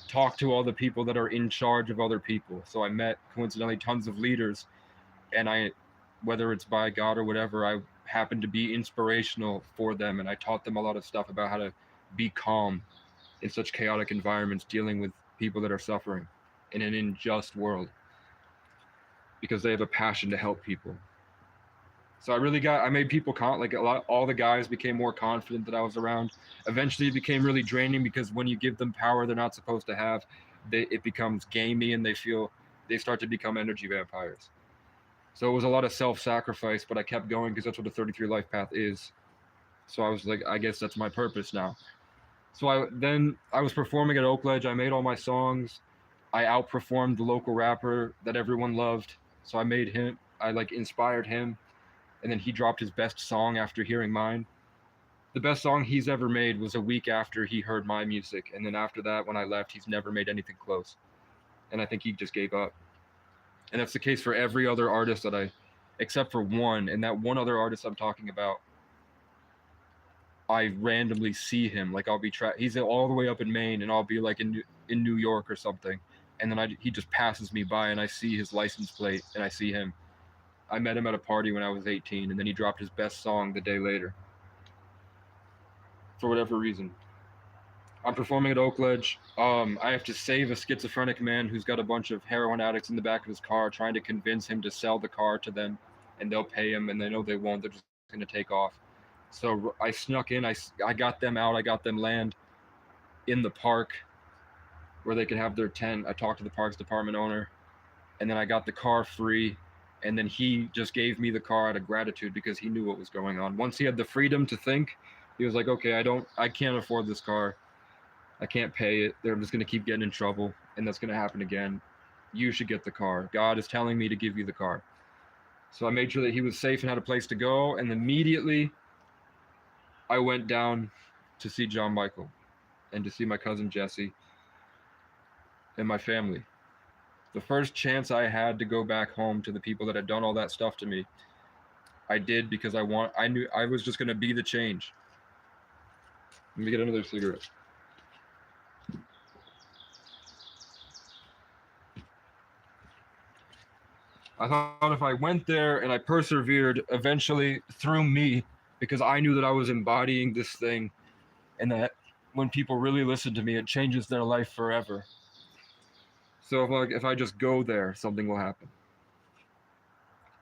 talk to all the people that are in charge of other people. So I met coincidentally tons of leaders, and whether it's by God or whatever, I happened to be inspirational for them, and I taught them a lot of stuff about how to be calm in such chaotic environments, dealing with people that are suffering in an unjust world, because they have a passion to help people. So I made people all the guys became more confident that I was around. Eventually it became really draining because when you give them power they're not supposed to have, it becomes gamey and they start to become energy vampires. So it was a lot of self-sacrifice, but I kept going because that's what a 33 life path is. So I was like, I guess that's my purpose now. So I was performing at Oakledge. I made all my songs. I outperformed the local rapper that everyone loved. So I like inspired him, and then he dropped his best song after hearing mine. The best song he's ever made was a week after he heard my music, and then after that, when I left, he's never made anything close. And I think he just gave up. And that's the case for every other artist except for one, and that one other artist I'm talking about, I randomly see him. Like he's all the way up in Maine, and I'll be like in New York or something, and then he just passes me by, and I see his license plate, and I see him. I met him at a party when I was 18, and then he dropped his best song the day later. For whatever reason, I'm performing at Oakledge. I have to save a schizophrenic man who's got a bunch of heroin addicts in the back of his car, trying to convince him to sell the car to them, and they'll pay him, and they know they won't. They're just going to take off. So I snuck in. I got them out. I got them land in the park where they could have their tent. I talked to the parks department owner, and then I got the car free. And then he just gave me the car out of gratitude because he knew what was going on. Once he had the freedom to think, he was like, okay, I can't afford this car. I can't pay it. They're just going to keep getting in trouble, and that's going to happen again. You should get the car. God is telling me to give you the car. So I made sure that he was safe and had a place to go, and immediately I went down to see John Michael and to see my cousin Jesse and my family. The first chance I had to go back home to the people that had done all that stuff to me, I did because I knew I was just going to be the change. Let me get another cigarette. I thought if I went there and I persevered, eventually through me, because I knew that I was embodying this thing, and that when people really listen to me, it changes their life forever. So if I just go there, something will happen.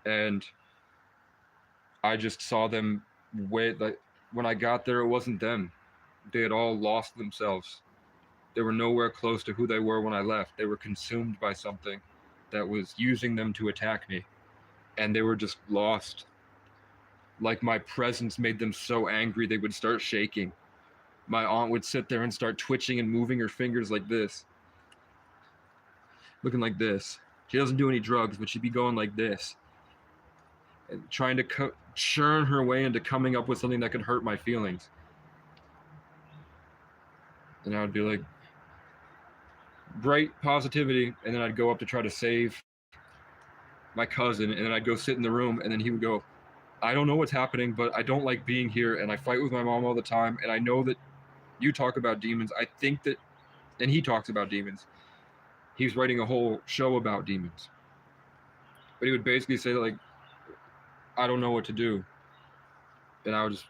And I just saw them wait. Like when I got there, it wasn't them. They had all lost themselves. They were nowhere close to who they were when I left. They were consumed by something that was using them to attack me, and they were just lost. Like my presence made them so angry they would start shaking. My aunt would sit there and start twitching and moving her fingers like this, looking like this. She doesn't do any drugs, but she'd be going like this, and trying to churn her way into coming up with something that could hurt my feelings. And I would be like, bright positivity, and then I'd go up to try to save my cousin, and then I'd go sit in the room, and then he would go, I don't know what's happening, but I don't like being here, and I fight with my mom all the time, and I know that you talk about demons. I think that, and he talks about demons. He's writing a whole show about demons. But he would basically say that, like, I don't know what to do. And I would just,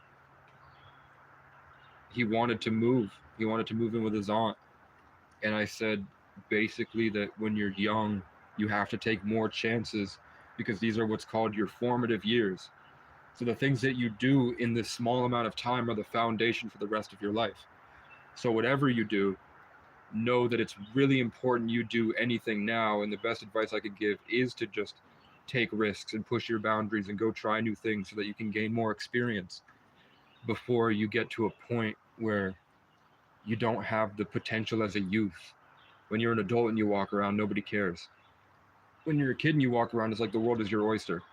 he wanted to move. He wanted to move in with his aunt. And I said, basically, that when you're young, you have to take more chances because these are what's called your formative years. So the things that you do in this small amount of time are the foundation for the rest of your life. So whatever you do, know that it's really important you do anything now. And the best advice I could give is to just take risks and push your boundaries and go try new things so that you can gain more experience before you get to a point where you don't have the potential as a youth. When you're an adult and you walk around, nobody cares. When you're a kid and you walk around, it's like the world is your oyster.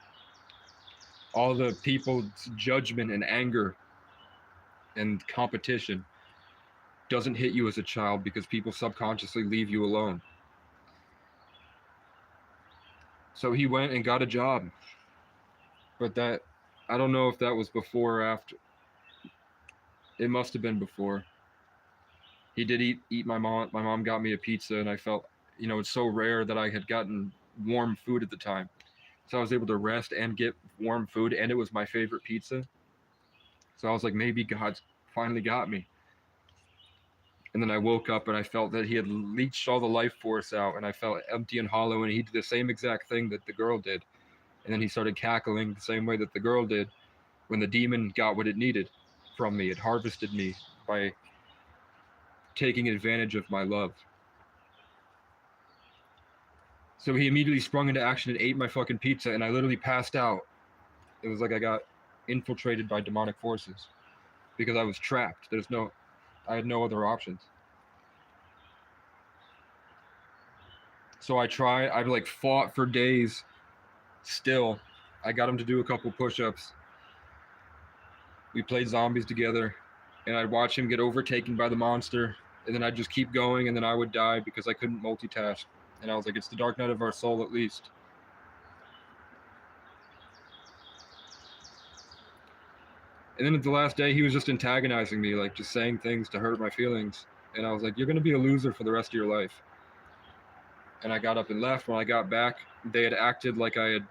All the people's judgment and anger and competition doesn't hit you as a child because people subconsciously leave you alone. So he went and got a job. But that, I don't know if that was before or after. It must have been before. He did eat my mom. My mom got me a pizza, and I felt, it's so rare that I had gotten warm food at the time. So I was able to rest and get warm food, and it was my favorite pizza. So I was like, maybe God's finally got me. And then I woke up and I felt that he had leached all the life force out, and I felt empty and hollow, and he did the same exact thing that the girl did. And then he started cackling the same way that the girl did when the demon got what it needed from me. It harvested me by taking advantage of my love. So he immediately sprung into action and ate my fucking pizza, and I literally passed out. It was like I got infiltrated by demonic forces because I was trapped. I had no other options. So I like fought for days. Still, I got him to do a couple push-ups. We played zombies together, and I'd watch him get overtaken by the monster, and then I'd just keep going, and then I would die because I couldn't multitask. And I was like, it's the dark night of our soul at least. And then at the last day, he was just antagonizing me, like just saying things to hurt my feelings. And I was like, you're going to be a loser for the rest of your life. And I got up and left. When I got back, they had acted like I had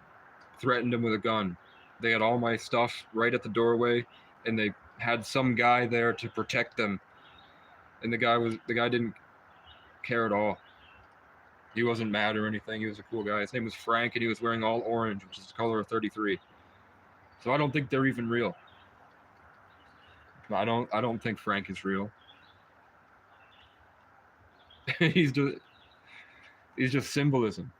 threatened him with a gun. They had all my stuff right at the doorway, and they had some guy there to protect them. And the guy didn't care at all. He wasn't mad or anything. He was a cool guy. His name was Frank, and he was wearing all orange, which is the color of 33. So I don't think they're even real. I don't think Frank is real. he's just symbolism.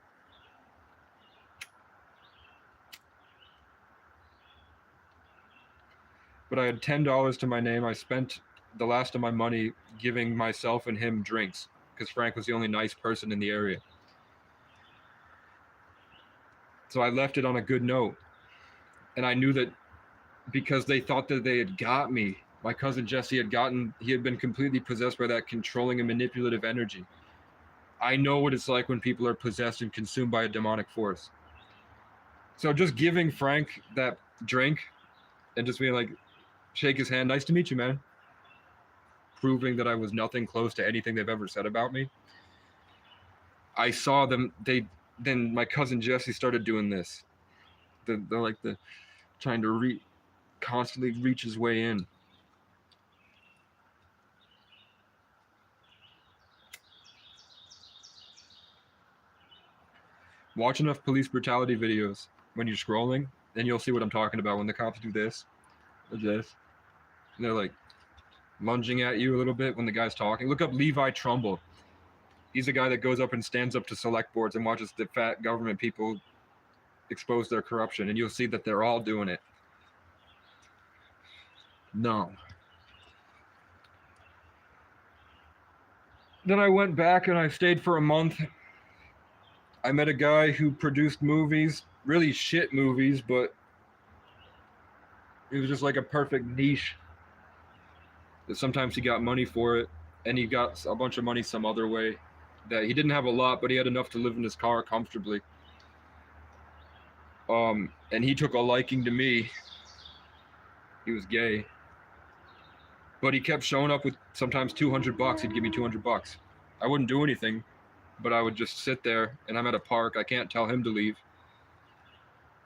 But I had $10 to my name. I spent the last of my money giving myself and him drinks because Frank was the only nice person in the area. So I left it on a good note. And I knew that because they thought that they had got me, my cousin Jesse he had been completely possessed by that controlling and manipulative energy. I know what it's like when people are possessed and consumed by a demonic force. So just giving Frank that drink and just being like, shake his hand, nice to meet you, man. Proving that I was nothing close to anything they've ever said about me. I saw them, then my cousin Jesse started doing this. They're like the trying to constantly reach his way in. Watch enough police brutality videos when you're scrolling, then you'll see what I'm talking about. When the cops do this, or this, and they're like lunging at you a little bit when the guy's talking. Look up Levi Trumbull. He's a guy that goes up and stands up to select boards and watches the fat government people expose their corruption, and you'll see that they're all doing it. No. Then I went back and I stayed for a month. I met a guy who produced movies, really shit movies, but it was just like a perfect niche. Sometimes he got money for it, and he got a bunch of money some other way. That he didn't have a lot, but he had enough to live in his car comfortably. And he took a liking to me. He was gay, but he kept showing up with sometimes $200. He'd give me $200. I wouldn't do anything, but I would just sit there, and I'm at a park. I can't tell him to leave.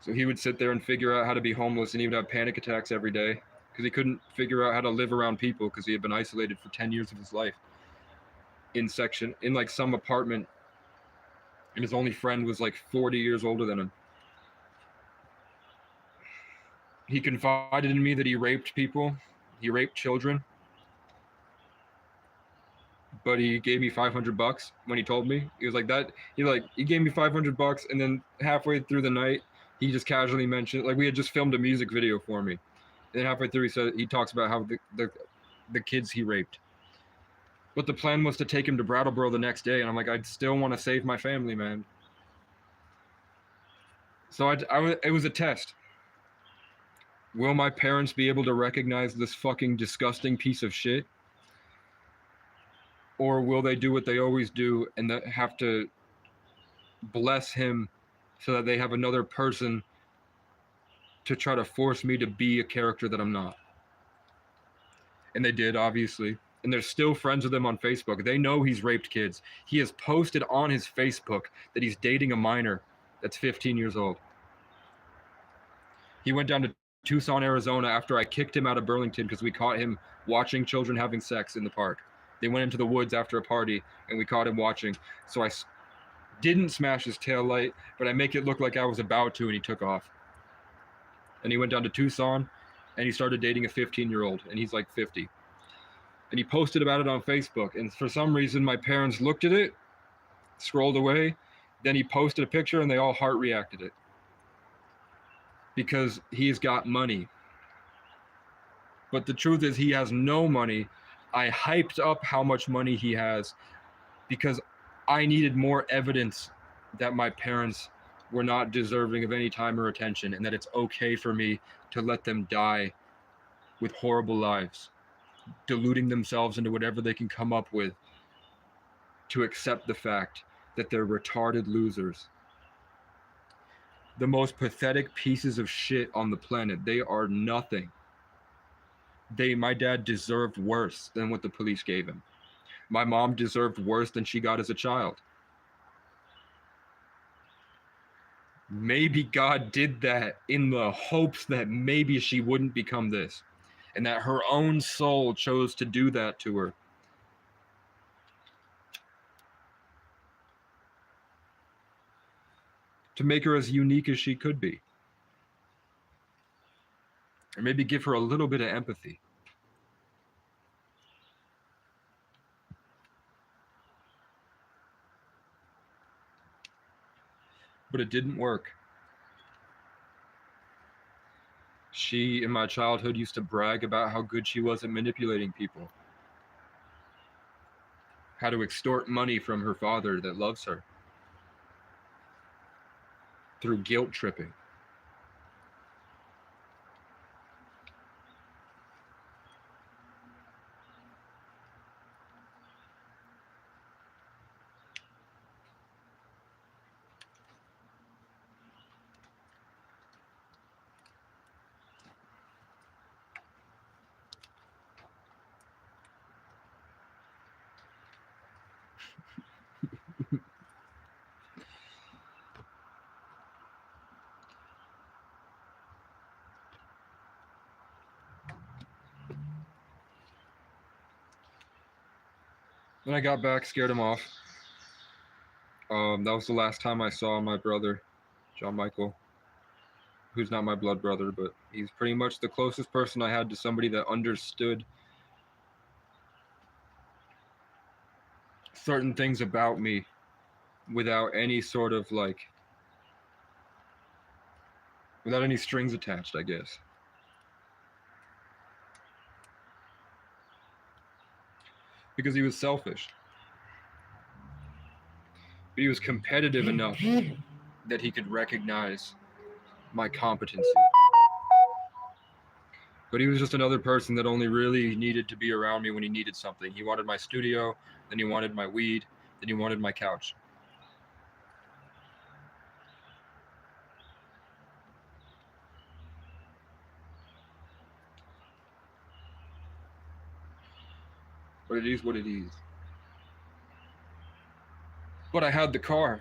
So he would sit there and figure out how to be homeless, and he would have panic attacks every day because he couldn't figure out how to live around people because he had been isolated for 10 years of his life in like some apartment, and his only friend was like 40 years older than him. He confided in me that he raped people. He raped children. But he gave me $500 when he told me. He was like that. He gave me $500, and then halfway through the night, he just casually mentioned, like, we had just filmed a music video for me. And then halfway through, he talks about how the kids he raped. But the plan was to take him to Brattleboro the next day, and I'm like, I still want to save my family, man. So it was a test. Will my parents be able to recognize this fucking disgusting piece of shit? Or will they do what they always do and have to bless him so that they have another person to try to force me to be a character that I'm not? And they did, obviously. And they're still friends with him on Facebook. They know he's raped kids. He has posted on his Facebook that he's dating a minor that's 15 years old. He went down to Tucson, Arizona after I kicked him out of Burlington because we caught him watching children having sex in the park. They went into the woods after a party, and we caught him watching. So I didn't smash his tail light, but I make it look like I was about to, and he took off. And he went down to Tucson, and he started dating a 15-year-old, and he's like 50. And he posted about it on Facebook, and for some reason, my parents looked at it, scrolled away, then he posted a picture, and they all heart reacted it. Because he's got money. But the truth is, he has no money. I hyped up how much money he has because I needed more evidence that my parents were not deserving of any time or attention, and that it's okay for me to let them die with horrible lives, deluding themselves into whatever they can come up with to accept the fact that they're retarded losers. The most pathetic pieces of shit on the planet. They are nothing. My dad deserved worse than what the police gave him. My mom deserved worse than she got as a child. Maybe God did that in the hopes that maybe she wouldn't become this, and that her own soul chose to do that to her. To make her as unique as she could be. Or maybe give her a little bit of empathy. But it didn't work. She, in my childhood, used to brag about how good she was at manipulating people. How to extort money from her father that loves her. Through guilt tripping. When I got back, scared him off. That was the last time I saw my brother, John Michael, who's not my blood brother, but he's pretty much the closest person I had to somebody that understood certain things about me without any sort of like, without any strings attached, I guess. Because he was selfish. But he was competitive enough that he could recognize my competency. But he was just another person that only really needed to be around me when he needed something. He wanted my studio, then he wanted my weed, then he wanted my couch. But it is what it is. But I had the car,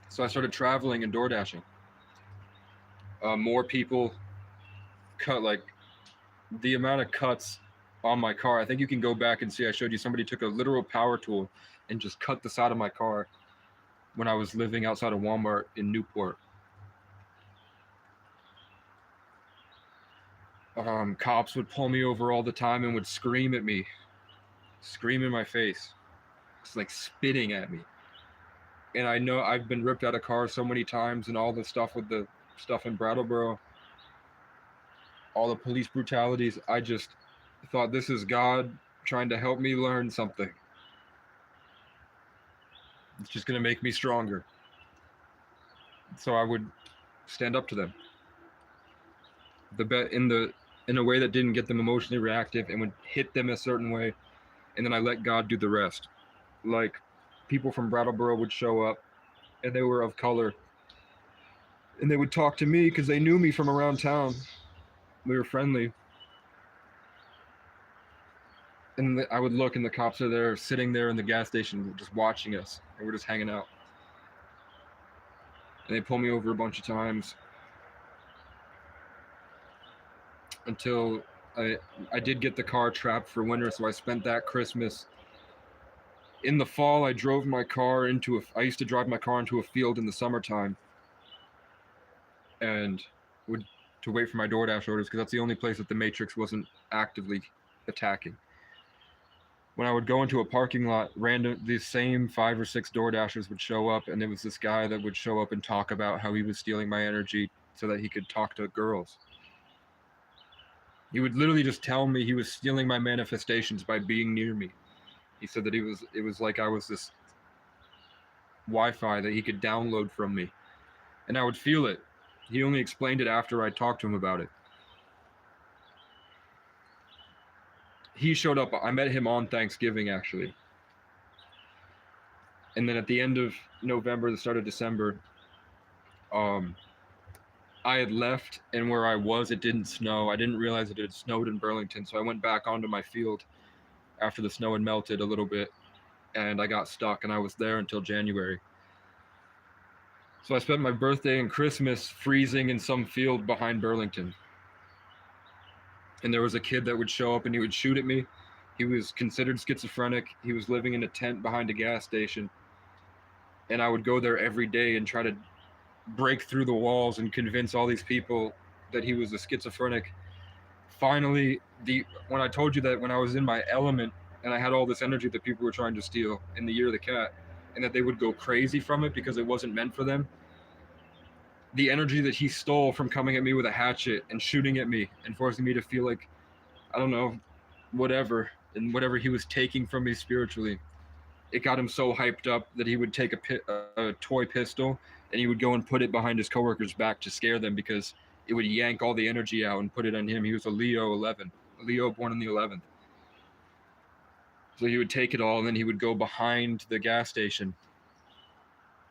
so I started traveling and door dashing. More people cut like the amount of cuts on my car. I think you can go back and see. I showed you somebody took a literal power tool and just cut the side of my car when I was living outside of Walmart in Newport. Cops would pull me over all the time and would scream at me, scream in my face. It's like spitting at me. And I know I've been ripped out of cars so many times, and all the stuff with the stuff in Brattleboro, all the police brutalities. I just thought this is God trying to help me learn something. It's just going to make me stronger. So I would stand up to them. In a way that didn't get them emotionally reactive, and would hit them a certain way, and then I let God do the rest. Like people from Brattleboro would show up, and they were of color, and they would talk to me because they knew me from around town. We were friendly, and I would look, and the cops are there, sitting there in the gas station, just watching us, and we're just hanging out. And they pull me over a bunch of times until I did get the car trapped for winter, so I spent that Christmas. In the fall, I drove my car I used to drive my car into a field in the summertime, and would to wait for my DoorDash orders because that's the only place that the Matrix wasn't actively attacking. When I would go into a parking lot, these same 5 or 6 DoorDashers would show up, and there was this guy that would show up and talk about how he was stealing my energy so that he could talk to girls. He would literally just tell me he was stealing my manifestations by being near me. He said that it was like I was this Wi-Fi that he could download from me, and I would feel it. He only explained it after I talked to him about it. He showed up. I met him on Thanksgiving, actually. And then at the end of November, the start of December, I had left, and where I was, it didn't snow. I didn't realize it had snowed in Burlington, so I went back onto my field after the snow had melted a little bit, and I got stuck, and I was there until January. So I spent my birthday and Christmas freezing in some field behind Burlington. And there was a kid that would show up and he would shoot at me. He was considered schizophrenic. He was living in a tent behind a gas station. And I would go there every day and try to break through the walls and convince all these people that he was a schizophrenic. Finally, when I told you that when I was in my element and I had all this energy that people were trying to steal in the year of the cat, and that they would go crazy from it because it wasn't meant for them, the energy that he stole from coming at me with a hatchet and shooting at me and forcing me to feel like, I don't know, whatever, and whatever he was taking from me spiritually, it got him so hyped up that he would take a toy pistol and he would go and put it behind his coworkers' back to scare them because it would yank all the energy out and put it on him. He was a Leo 11, a Leo born in the 11th. So he would take it all and then he would go behind the gas station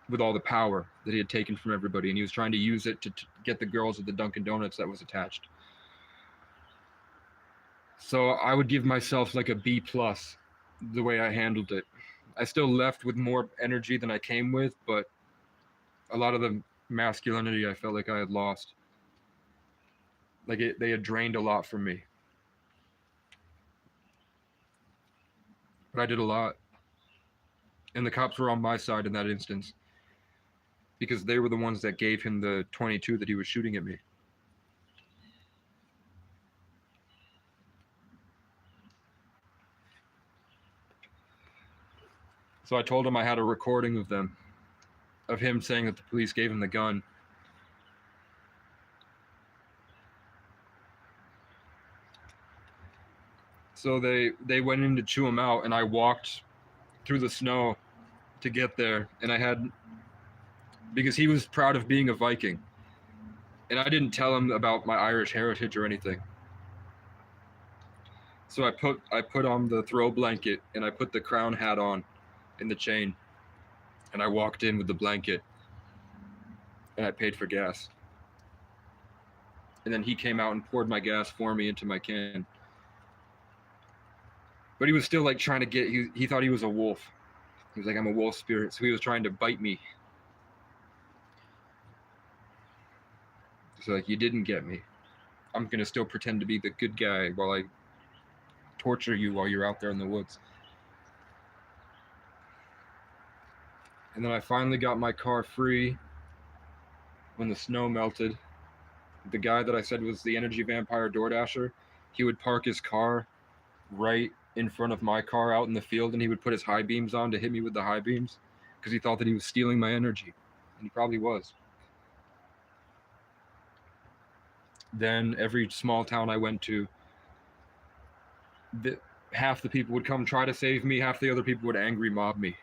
with all the power that he had taken from everybody, and he was trying to use it to get the girls at the Dunkin' Donuts that was attached. So I would give myself like a B plus the way I handled it. I still left with more energy than I came with, but a lot of the masculinity I felt like I had lost. They had drained a lot from me. but I did a lot. And the cops were on my side in that instance because they were the ones that gave him the 22 that he was shooting at me. So I told him I had a recording of them, of him saying that the police gave him the gun. So they went in to chew him out, and I walked through the snow to get there, and I had, because he was proud of being a Viking, and I didn't tell him about my Irish heritage or anything. So I put on the throw blanket, and I put the crown hat on and the chain, and I walked in with the blanket, and I paid for gas. And then he came out and poured my gas for me into my can. But he was still like trying to get, he thought he was a wolf. He was like, I'm a wolf spirit. So he was trying to bite me. So like, you didn't get me. I'm going to still pretend to be the good guy while I torture you while you're out there in the woods. And then I finally got my car free when the snow melted. The guy that I said was the energy vampire DoorDasher, he would park his car right in front of my car out in the field, and he would put his high beams on to hit me with the high beams because he thought that he was stealing my energy, and he probably was. Then every small town I went to, half the people would come try to save me, half the other people would angry mob me.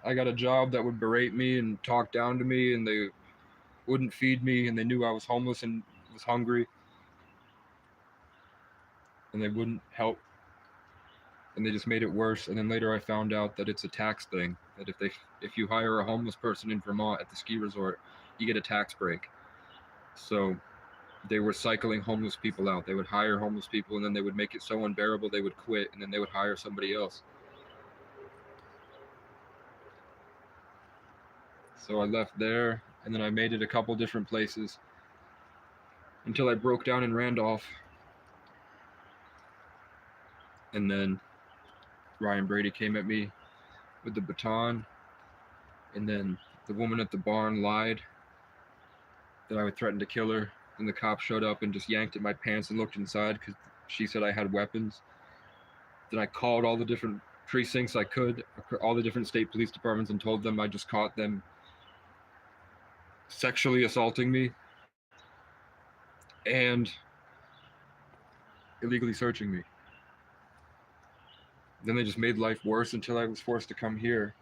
I got a job that would berate me and talk down to me, and they wouldn't feed me, and they knew I was homeless and was hungry, and they wouldn't help, and they just made it worse. And then later I found out that it's a tax thing, that if you hire a homeless person in Vermont at the ski resort, you get a tax break. So they were cycling homeless people out. They would hire homeless people, and then they would make it so unbearable they would quit, and then they would hire somebody else. So I left there, and then I made it a couple different places until I broke down in Randolph. And then Ryan Brady came at me with the baton, and then the woman at the barn lied that I would threaten to kill her, and the cop showed up and just yanked at my pants and looked inside because she said I had weapons. Then I called all the different precincts I could, all the different state police departments, and told them I just caught them sexually assaulting me and illegally searching me. Then they just made life worse until I was forced to come here.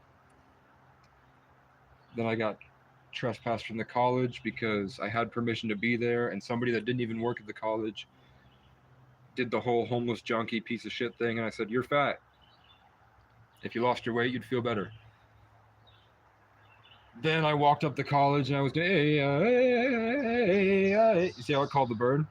Then I got trespassed from the college because I had permission to be there, and somebody that didn't even work at the college did the whole homeless junkie piece of shit thing, and I said, you're fat. If you lost your weight, you'd feel better. Then I walked up to college and I was doing, you see how I called the bird?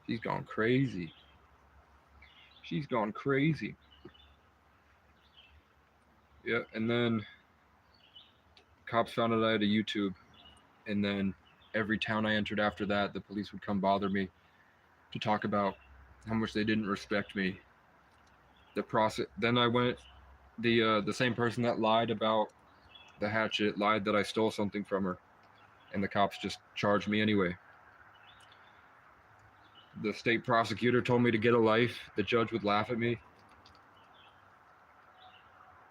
She's gone crazy. She's gone crazy. Yeah, and then cops found out I had a YouTube, and then every town I entered after that, the police would come bother me to talk about how much they didn't respect me. Then I went, the same person that lied about the hatchet lied that I stole something from her, and the cops just charged me anyway. The state prosecutor told me to get a life. The judge would laugh at me.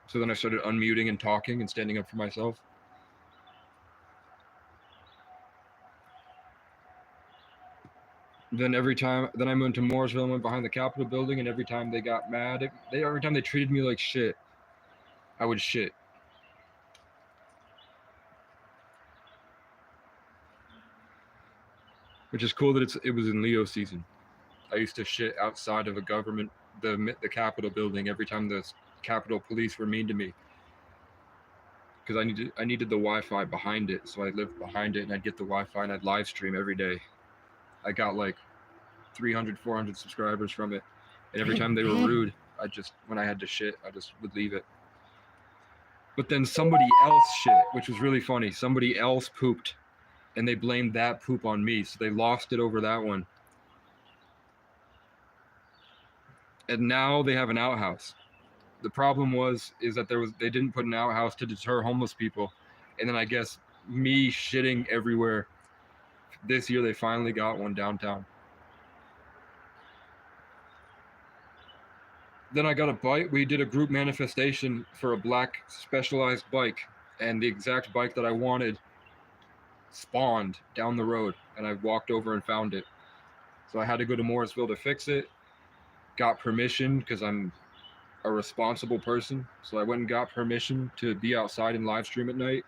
So then I started unmuting and talking and standing up for myself. Then I moved to Mooresville and went behind the Capitol building, and every time they got mad, every time they treated me like shit, I would shit. which is cool that it was in Leo season. I used to shit outside of a government, the Capitol building every time the Capitol Police were mean to me, because I needed the Wi-Fi behind it, so I lived behind it, and I'd get the Wi-Fi and I'd live stream every day. I got like 300, 400 subscribers from it, and every time they were rude, when I had to shit, I just would leave it. But then somebody else shit, which was really funny. Somebody else pooped, and they blamed that poop on me, so they lost it over that one. And now they have an outhouse. The problem is that they didn't put an outhouse to deter homeless people, and then I guess me shitting everywhere. This year they finally got one downtown. Then I got a bike. We did a group manifestation for a black specialized bike, and the exact bike that I wanted spawned down the road, and I walked over and found it. So I had to go to Morrisville to fix it. Got permission because I'm a responsible person. So I went and got permission to be outside and live stream at night.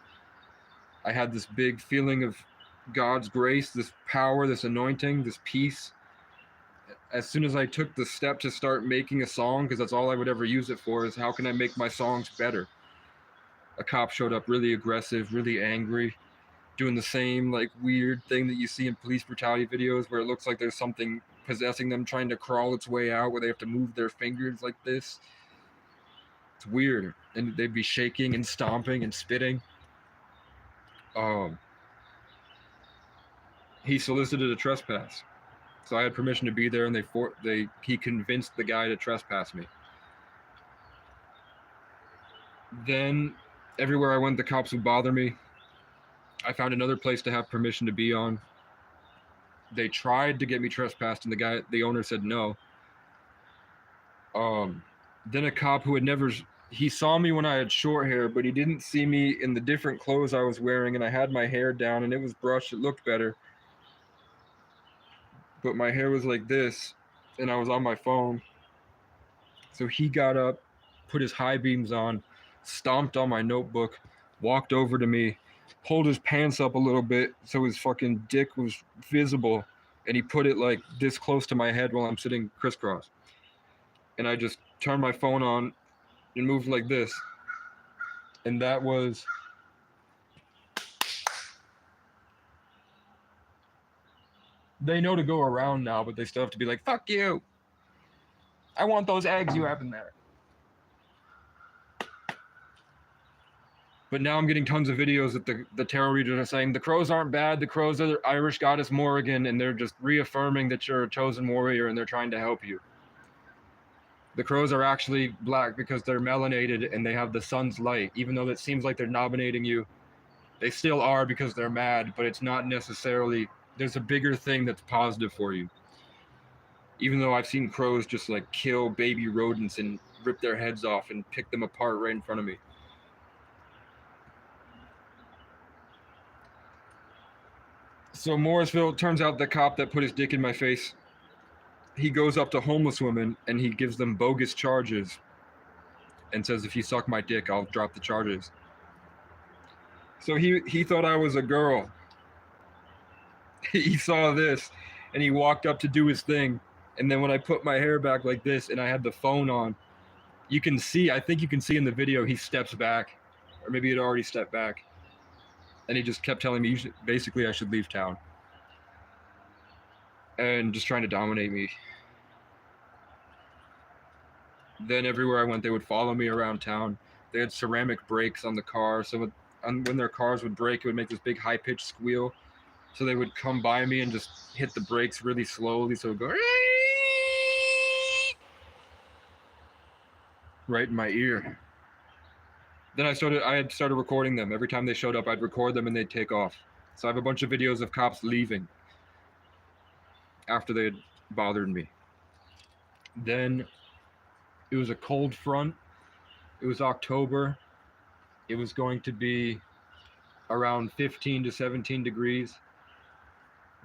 I had this big feeling of God's grace, this power, this anointing, this peace. As soon as I took the step to start making a song, because that's all I would ever use it for, is how can I make my songs better? A cop showed up really aggressive, really angry, doing the same like weird thing that you see in police brutality videos where it looks like there's something possessing them trying to crawl its way out, where they have to move their fingers like this. It's weird. And they'd be shaking and stomping and spitting. He solicited a trespass. So I had permission to be there, and he convinced the guy to trespass me. Then everywhere I went, the cops would bother me. I found another place to have permission to be on. They tried to get me trespassed, and the owner said no. Then a cop who he saw me when I had short hair, but he didn't see me in the different clothes I was wearing, and I had my hair down, and it was brushed. It looked better. But my hair was like this, and I was on my phone. So he got up, put his high beams on, stomped on my notebook, walked over to me, pulled his pants up a little bit so his fucking dick was visible, and he put it like this close to my head while I'm sitting crisscross. And I just turned my phone on and moved like this. And that was... They know to go around now, but they still have to be like, fuck you. I want those eggs you have in there. But now I'm getting tons of videos that the tarot readers are saying, the crows aren't bad, the crows are the Irish goddess Morrigan, and they're just reaffirming that you're a chosen warrior and they're trying to help you. The crows are actually black because they're melanated and they have the sun's light. Even though it seems like they're nominating you, they still are because they're mad, but it's not necessarily... There's a bigger thing that's positive for you. Even though I've seen crows just like kill baby rodents and rip their heads off and pick them apart right in front of me. So Morrisville, turns out the cop that put his dick in my face, he goes up to homeless women and he gives them bogus charges and says, if you suck my dick, I'll drop the charges. So he thought I was a girl. He saw this and he walked up to do his thing. And then when I put my hair back like this and I had the phone on, you can see, I think you can see in the video, he steps back, or maybe he'd already stepped back. And he just kept telling me, basically I should leave town. And just trying to dominate me. Then everywhere I went, they would follow me around town. They had ceramic brakes on the car, so when their cars would brake, it would make this big high-pitched squeal. So they would come by me and just hit the brakes really slowly, so it would go right in my ear. Then I had started recording them. Every time they showed up, I'd record them and they'd take off. So I have a bunch of videos of cops leaving after they had bothered me. Then it was a cold front. It was October. It was going to be around 15 to 17 degrees.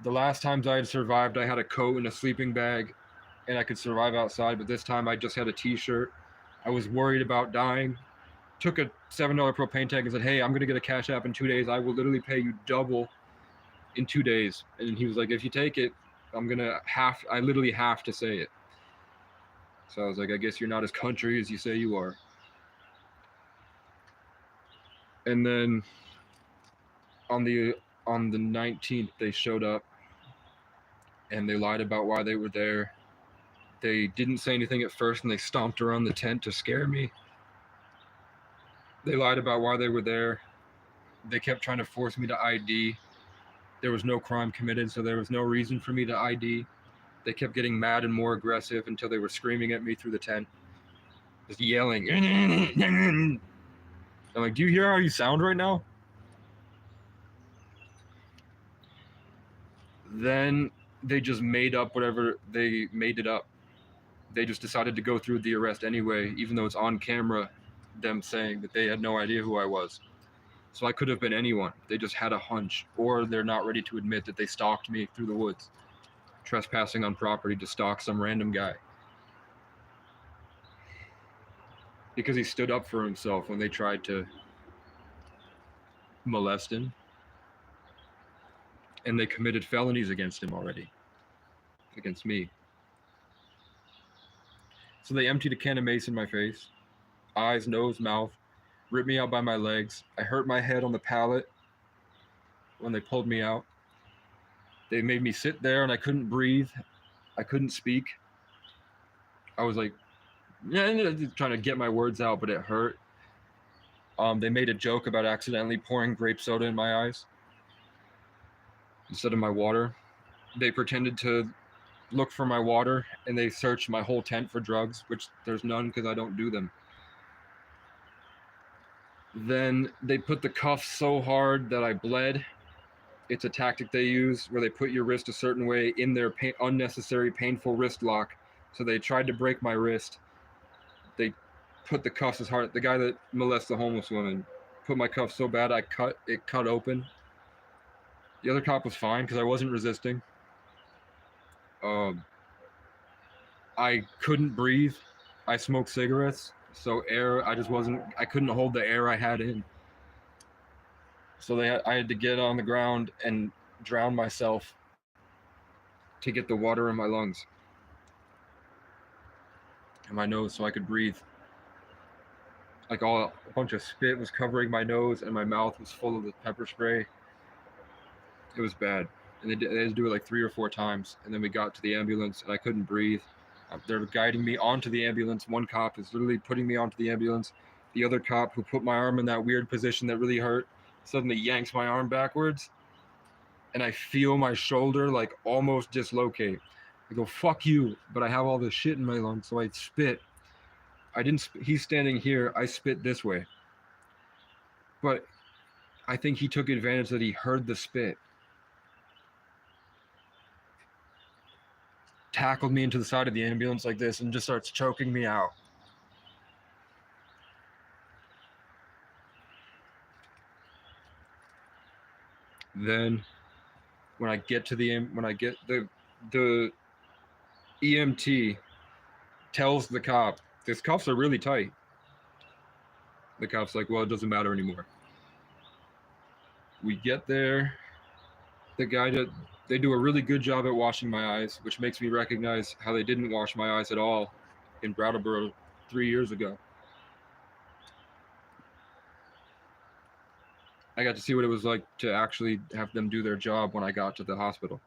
The last times I had survived, I had a coat and a sleeping bag, and I could survive outside, but this time I just had a t-shirt. I was worried about dying. Took a $7 propane tank and said, hey, I'm going to get a Cash App in 2 days. I will literally pay you double in 2 days. And he was like, if you take it, I literally have to say it. So I was like, I guess you're not as country as you say you are. And then on the 19th, they showed up and they lied about why they were there. They didn't say anything at first, and they stomped around the tent to scare me. They lied about why they were there. They kept trying to force me to ID. There was no crime committed, so there was no reason for me to ID. They kept getting mad and more aggressive until they were screaming at me through the tent, just yelling. I'm like, do you hear how you sound right now? Then they just made up whatever, they made it up. They just decided to go through the arrest anyway, even though it's on camera, them saying that they had no idea who I was. So I could have been anyone. They just had a hunch, or they're not ready to admit that they stalked me through the woods, trespassing on property to stalk some random guy. Because he stood up for himself when they tried to molest him. And they committed felonies against him already. Against me. So they emptied a can of mace in my face. Eyes, nose, mouth. Ripped me out by my legs. I hurt my head on the pallet when they pulled me out. They made me sit there and I couldn't breathe. I couldn't speak. I was like, trying to get my words out, but it hurt. They made a joke about accidentally pouring grape soda in my eyes instead of my water. They pretended to look for my water, and they searched my whole tent for drugs, which there's none because I don't do them. Then they put the cuffs so hard that I bled. It's a tactic they use where they put your wrist a certain way in their unnecessary painful wrist lock. So they tried to break my wrist. They put the cuffs as hard. The guy that molested the homeless woman put my cuffs so bad it cut open. The other cop was fine because I wasn't resisting. I couldn't breathe. I smoked cigarettes, so I couldn't hold the air I had in. So I had to get on the ground and drown myself to get the water in my lungs and my nose so I could breathe. Like a bunch of spit was covering my nose and my mouth was full of the pepper spray. It was bad. And they had to do it like 3 or 4 times. And then we got to the ambulance and I couldn't breathe. They're guiding me onto the ambulance. One cop is literally putting me onto the ambulance. The other cop who put my arm in that weird position that really hurt suddenly yanks my arm backwards. And I feel my shoulder like almost dislocate. I go, fuck you. But I have all this shit in my lungs, so I spit. He's standing here, I spit this way. But I think he took advantage that he heard the spit. Tackled me into the side of the ambulance like this and just starts choking me out. Then when I get the EMT tells the cop, these cuffs are really tight. The cop's like, well, it doesn't matter anymore. We get there. They do a really good job at washing my eyes, which makes me recognize how they didn't wash my eyes at all in Brattleboro 3 years ago. I got to see what it was like to actually have them do their job when I got to the hospital.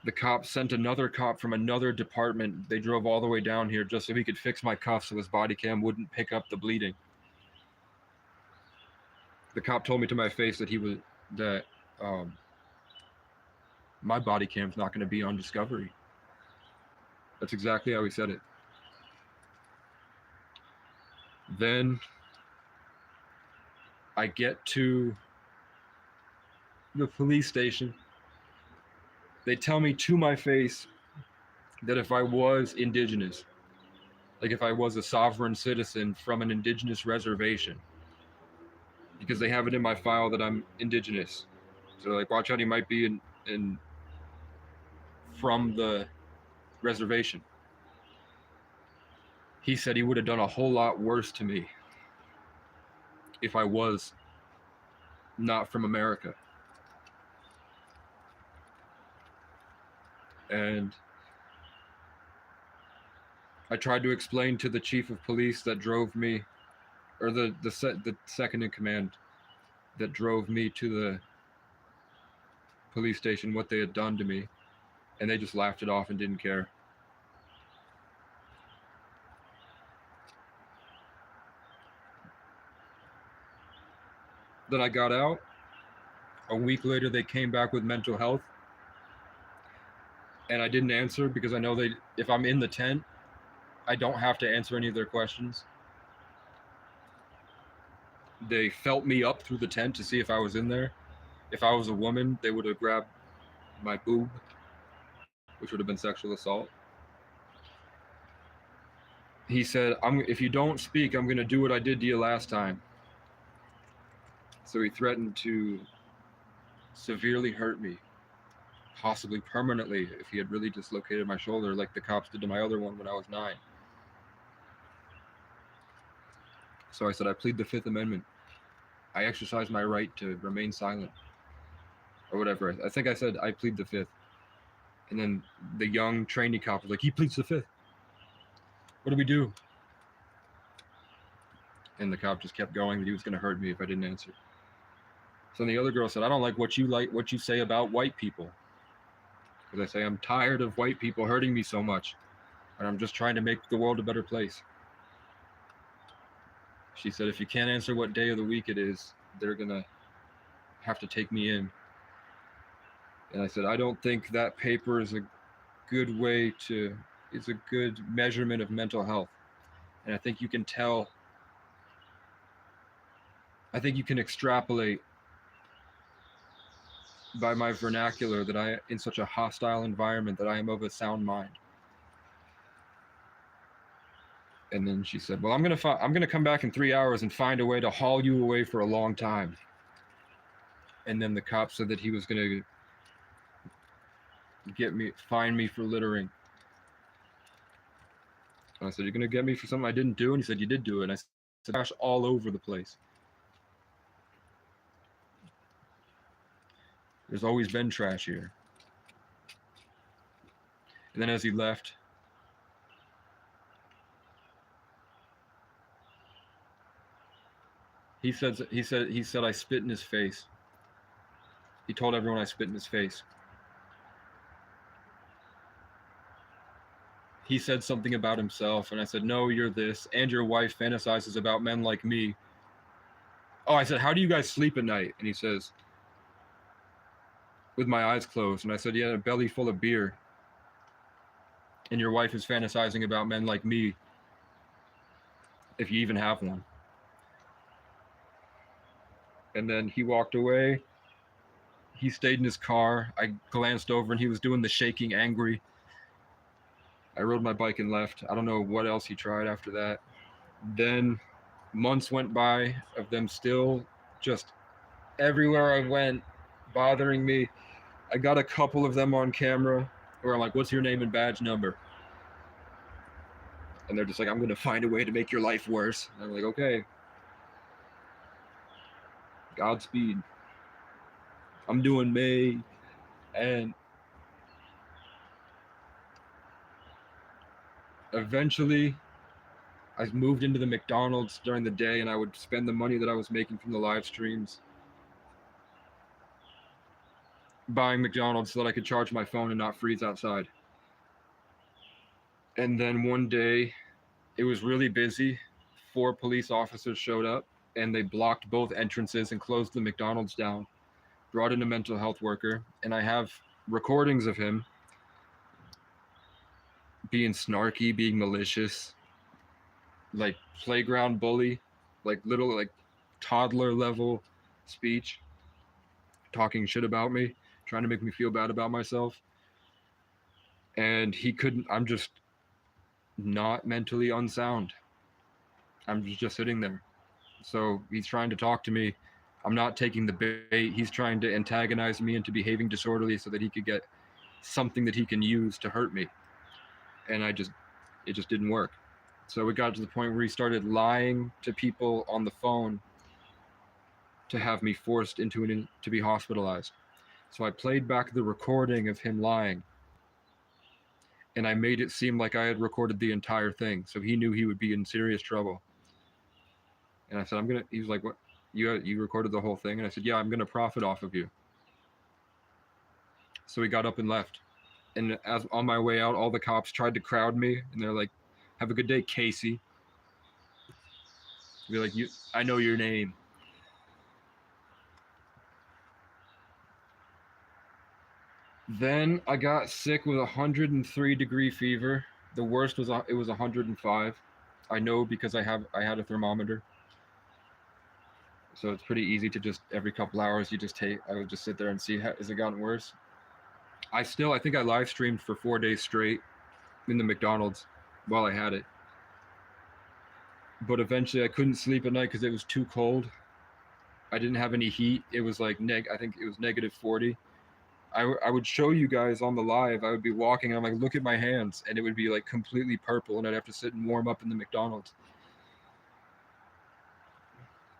The cop sent another cop from another department. They drove all the way down here just so he could fix my cuffs so his body cam wouldn't pick up the bleeding. The cop told me to my face that my body cam's not going to be on Discovery. That's exactly how he said it. Then I get to the police station. They tell me to my face that if I was indigenous, like if I was a sovereign citizen from an indigenous reservation, because they have it in my file that I'm indigenous. So like, watch out, he might be from the reservation. He said he would have done a whole lot worse to me if I was not from America. And I tried to explain to the chief of police that drove me, or the second in command that drove me to the police station, what they had done to me, and they just laughed it off and didn't care. Then I got out. A week later, they came back with mental health, and I didn't answer because I know if I'm in the tent, I don't have to answer any of their questions. They felt me up through the tent to see if I was in there. If I was a woman, they would have grabbed my boob, which would have been sexual assault. He said, if you don't speak, I'm going to do what I did to you last time. So he threatened to severely hurt me, possibly permanently, if he had really dislocated my shoulder like the cops did to my other one when I was 9. So I said, I plead the Fifth Amendment. I exercise my right to remain silent. Or whatever. I think I said, I plead the Fifth. And then the young trainee cop was like, he pleads the Fifth. What do we do? And the cop just kept going that he was going to hurt me if I didn't answer. So the other girl said, I don't like what you say about white people. Because I say, I'm tired of white people hurting me so much. And I'm just trying to make the world a better place. She said, if you can't answer what day of the week it is, they're going to have to take me in. And I said, I don't think that paper is a good way to, it's a good measurement of mental health. And I think you can tell, I think you can extrapolate by my vernacular that I, in such a hostile environment, that I am of a sound mind. And then she said, well, I'm going to come back in 3 hours and find a way to haul you away for a long time. And then the cop said that he was going to find me for littering. And I said, you're going to get me for something I didn't do? And he said, you did do it. And I said, trash all over the place. There's always been trash here. And then as he left, he said I spit in his face. He told everyone I spit in his face. He said something about himself, and I said, no, you're this, and your wife fantasizes about men like me. Oh, I said, how do you guys sleep at night? And he says, with my eyes closed. And I said, yeah, a belly full of beer. And your wife is fantasizing about men like me, if you even have one. And then he walked away. He stayed in his car. I glanced over, and he was doing the shaking, angry. I rode my bike and left. I don't know what else he tried after that. Then months went by of them still just everywhere I went, bothering me. I got a couple of them on camera where I'm like, what's your name and badge number? And they're just like, I'm going to find a way to make your life worse. And I'm like, okay. Godspeed. I'm doing me. And eventually, I moved into the McDonald's during the day, and I would spend the money that I was making from the live streams buying McDonald's so that I could charge my phone and not freeze outside. And then one day, it was really busy. 4 police officers showed up, and they blocked both entrances and closed the McDonald's down, brought in a mental health worker, and I have recordings of him being snarky, being malicious, like playground bully, like little, like toddler level speech, talking shit about me, trying to make me feel bad about myself. And he couldn't, I'm just not mentally unsound. I'm just sitting there. So he's trying to talk to me. I'm not taking the bait. He's trying to antagonize me into behaving disorderly so that he could get something that he can use to hurt me. And it just didn't work. So we got to the point where he started lying to people on the phone to have me forced to be hospitalized. So I played back the recording of him lying. and I made it seem like I had recorded the entire thing, so he knew he would be in serious trouble. And I said, he was like, what, you recorded the whole thing? And I said, yeah, I'm gonna profit off of you. So he got up and left. And as on my way out, all the cops tried to crowd me, and they're like, have a good day, Casey. Be like, I know your name. Then I got sick with 103-degree fever. The worst was it was 105. I know because I had a thermometer. So it's pretty easy to just every couple hours I would just sit there and see has it gotten worse. I think I live streamed for 4 days straight in the McDonald's while I had it. But eventually I couldn't sleep at night because it was too cold. I didn't have any heat. It was like I think it was -40. I would show you guys on the live. I would be walking and I'm like, look at my hands, and it would be like completely purple, and I'd have to sit and warm up in the McDonald's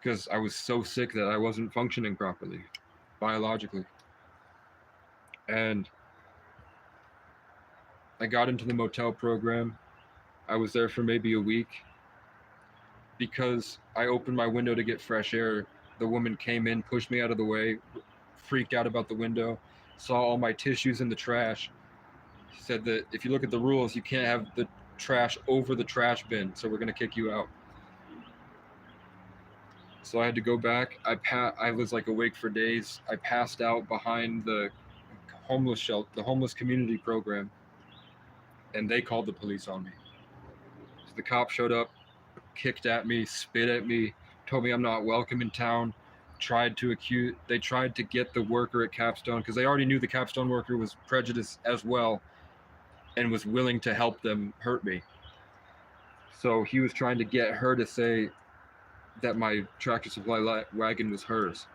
because I was so sick that I wasn't functioning properly biologically. And I got into the motel program. I was there for maybe a week. Because I opened my window to get fresh air, the woman came in, pushed me out of the way, freaked out about the window, saw all my tissues in the trash, said that if you look at the rules, you can't have the trash over the trash bin, so we're going to kick you out. So I had to go back. I was like awake for days. I passed out behind the homeless shelter, the homeless community program, and they called the police on me. So the cop showed up, kicked at me, spit at me, told me I'm not welcome in town. They tried to get the worker at Capstone, because they already knew the Capstone worker was prejudiced as well and was willing to help them hurt me. So he was trying to get her to say that my Tractor Supply wagon was hers,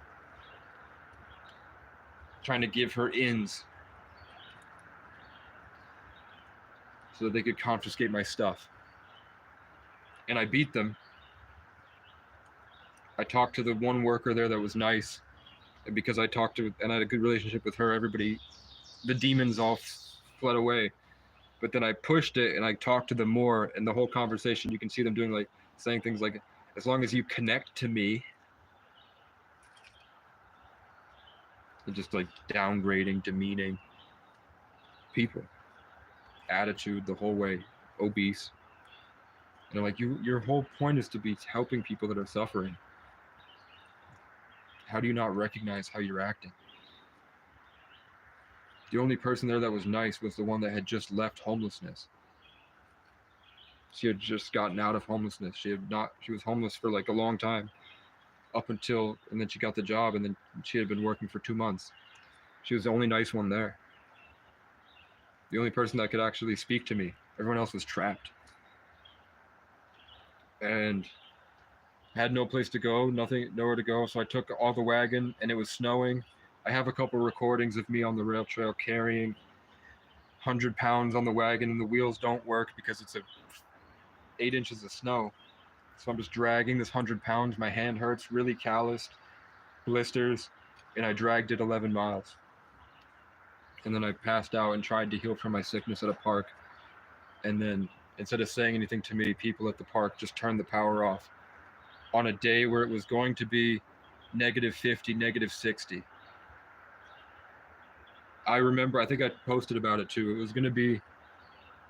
trying to give her ins so that they could confiscate my stuff. And I beat them. I talked to the one worker there that was nice, and because I had a good relationship with her, the demons all fled away. But then I pushed it and I talked to them more, and the whole conversation, you can see them saying things like, as long as you connect to me, and just like downgrading, demeaning people, attitude the whole way, obese. And I'm like, your whole point is to be helping people that are suffering. How do you not recognize how you're acting? The only person there that was nice was the one that had just left homelessness. She had just gotten out of homelessness. She was homeless for like a long time, and then she got the job, and then she had been working for 2 months. She was the only nice one there. The only person that could actually speak to me. Everyone else was trapped. And had no place to go, nowhere to go. So I took all the wagon, and it was snowing. I have a couple recordings of me on the rail trail carrying 100 pounds on the wagon, and the wheels don't work because it's 8 inches of snow. So I'm just dragging this 100 pounds. My hand hurts, really calloused, blisters, and I dragged it 11 miles. And then I passed out and tried to heal from my sickness at a park. And then instead of saying anything to me, people at the park just turned the power off on a day where it was going to be -50, -60. I remember, I think I posted about it too. It was going to be,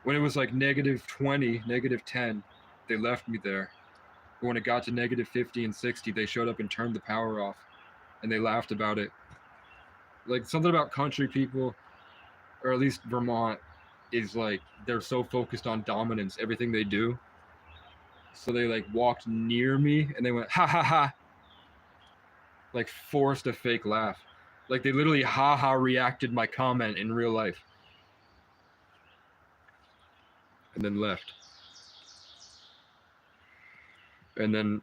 when it was like -20, -10, they left me there. But when it got to -50 and 60, they showed up and turned the power off, and they laughed about it. Like, something about country people, or at least Vermont, is like, they're so focused on dominance, everything they do. So they like walked near me and they went, ha ha ha, like forced a fake laugh. Like they literally ha ha reacted my comment in real life. And then left. And then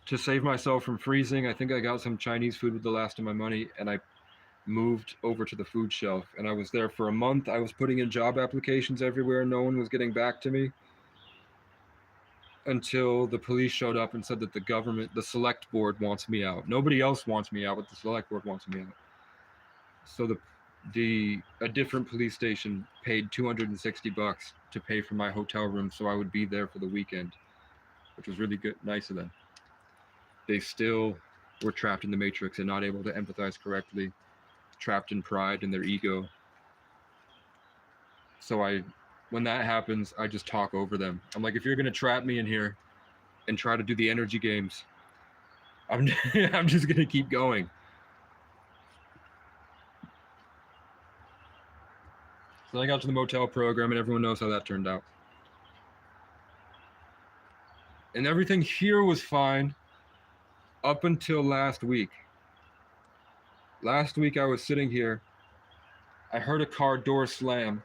to save myself from freezing, I think I got some Chinese food with the last of my money, and I moved over to the food shelf. And I was there for a month. I was putting in job applications everywhere. No one was getting back to me. Until the police showed up and said that the select board wants me out. Nobody else wants me out, but the select board wants me out. So A different police station paid $260 to pay for my hotel room so I would be there for the weekend, which was really good, nice of them. They still were trapped in the matrix and not able to empathize correctly, trapped in pride and their ego. So when that happens, I just talk over them. I'm like, if you're gonna trap me in here and try to do the energy games, I'm I'm just gonna keep going. So I got to the motel program, and everyone knows how that turned out. And everything here was fine up until last week. Last week I was sitting here. I heard a car door slam.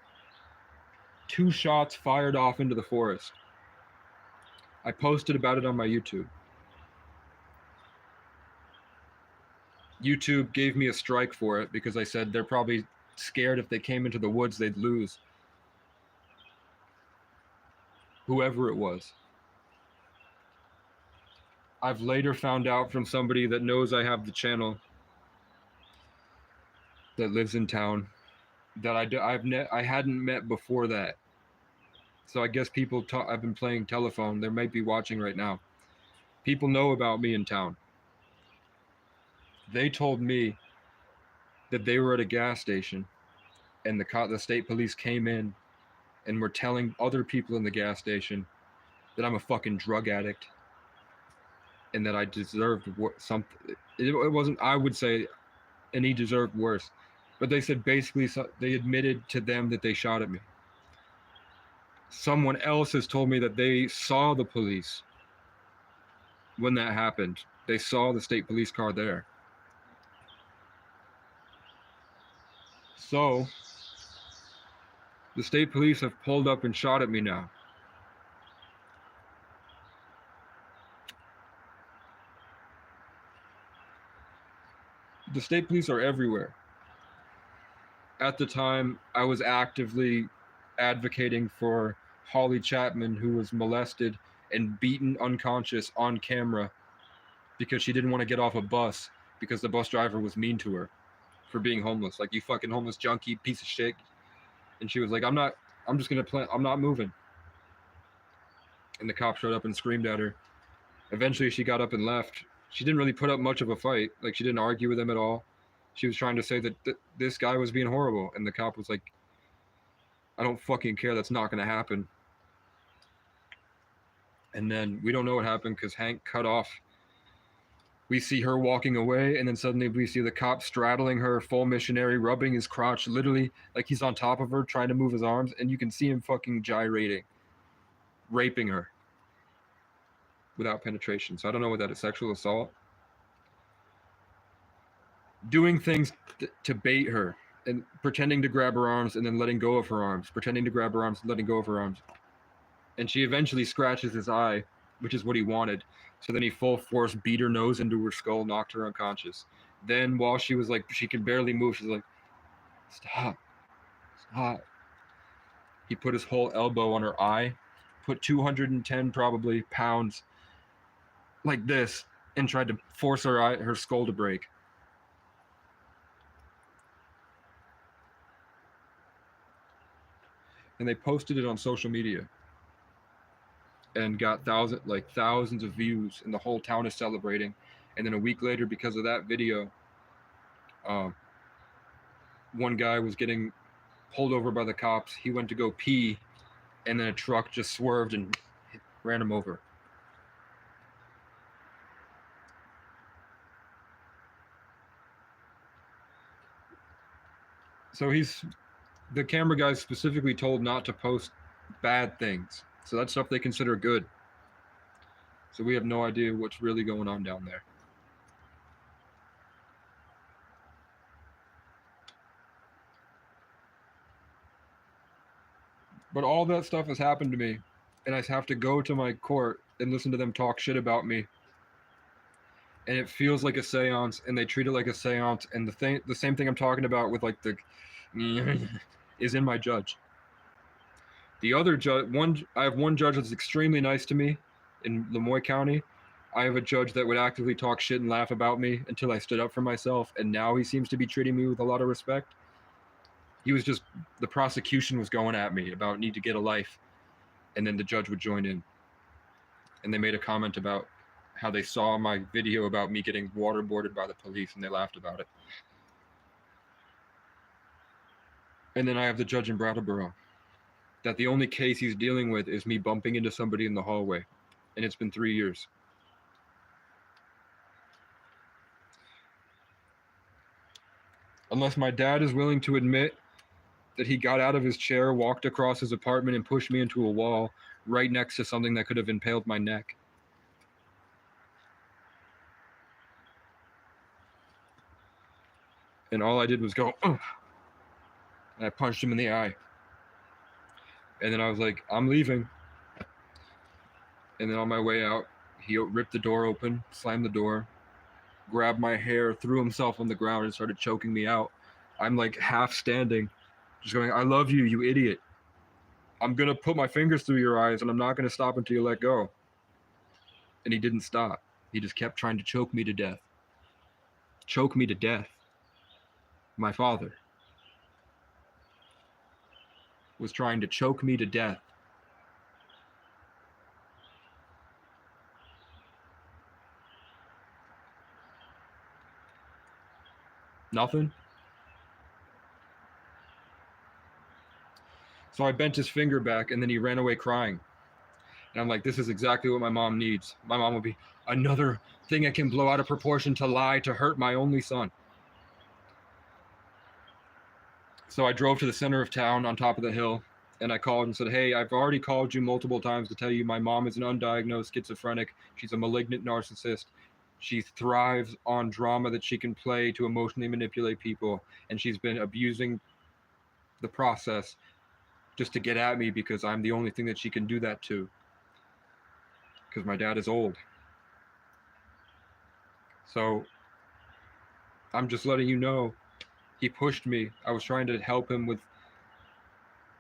2 shots fired off into the forest. I posted about it on my YouTube. YouTube gave me a strike for it because I said they're probably scared if they came into the woods they'd lose. Whoever it was. I've later found out from somebody that knows I have the channel that lives in town that I hadn't met before that. So I guess people I've been playing telephone. They might be watching right now. People know about me in town. They told me that they were at a gas station and the state police came in and were telling other people in the gas station that I'm a fucking drug addict and that I deserved something. It wasn't, I would say, and he deserved worse. But they said basically they admitted to them that they shot at me. Someone else has told me that they saw the police when that happened. They saw the state police car there. So the state police have pulled up and shot at me now. The state police are everywhere. At the time, I was actively advocating for Holly Chapman, who was molested and beaten unconscious on camera because she didn't want to get off a bus because the bus driver was mean to her for being homeless. Like, you fucking homeless junkie, piece of shit. And she was like, I'm not moving. And the cop showed up and screamed at her. Eventually, she got up and left. She didn't really put up much of a fight. Like, she didn't argue with him at all. She was trying to say that this guy was being horrible. And the cop was like, I don't fucking care. That's not going to happen. And then we don't know what happened because Hank cut off. We see her walking away, and then suddenly we see the cop straddling her, full missionary, rubbing his crotch, literally like he's on top of her, trying to move his arms, and you can see him fucking gyrating, raping her without penetration. So I don't know what that is, sexual assault. Doing things to bait her and pretending to grab her arms and then letting go of her arms, pretending to grab her arms and letting go of her arms. And she eventually scratches his eye, which is what he wanted. So then he full force beat her nose into her skull, knocked her unconscious. Then while she was like, she could barely move, she's like, stop. He put his whole elbow on her eye, put 210 probably pounds like this, and tried to force her skull to break. And they posted it on social media and got thousands of views, and the whole town is celebrating. And then a week later, because of that video, one guy was getting pulled over by the cops. He went to go pee, and then a truck just swerved and ran him over. So the camera guys specifically told not to post bad things. So that's stuff they consider good. So we have no idea what's really going on down there. But all that stuff has happened to me, and I have to go to my court and listen to them talk shit about me. And it feels like a seance, and they treat it like a seance. And the same thing I'm talking about with like the is in my judge. The other judge, I have one judge that's extremely nice to me in Lemoyne County. I have a judge that would actively talk shit and laugh about me until I stood up for myself, and now he seems to be treating me with a lot of respect. the prosecution was going at me about need to get a life, and then the judge would join in, and they made a comment about how they saw my video about me getting waterboarded by the police, and they laughed about it. And then I have the judge in Brattleboro that the only case he's dealing with is me bumping into somebody in the hallway, and it's been 3 years. Unless my dad is willing to admit that he got out of his chair, walked across his apartment, and pushed me into a wall right next to something that could have impaled my neck. And all I did was go, oh, and I punched him in the eye. And then I was like, I'm leaving. And then on my way out, he ripped the door open, slammed the door, grabbed my hair, threw himself on the ground, and started choking me out. I'm like half standing, just going, I love you, you idiot. I'm going to put my fingers through your eyes, and I'm not going to stop until you let go. And he didn't stop. He just kept trying to choke me to death. Choke me to death. My father was trying to choke me to death. Nothing. So I bent his finger back, and then he ran away crying. And I'm like, this is exactly what my mom needs. My mom will be another thing I can blow out of proportion to lie to hurt my only son. So I drove to the center of town on top of the hill, and I called and said, hey, I've already called you multiple times to tell you my mom is an undiagnosed schizophrenic. She's a malignant narcissist. She thrives on drama that she can play to emotionally manipulate people, and she's been abusing the process just to get at me because I'm the only thing that she can do that to. Because my dad is old. So I'm just letting you know, he pushed me. I was trying to help him with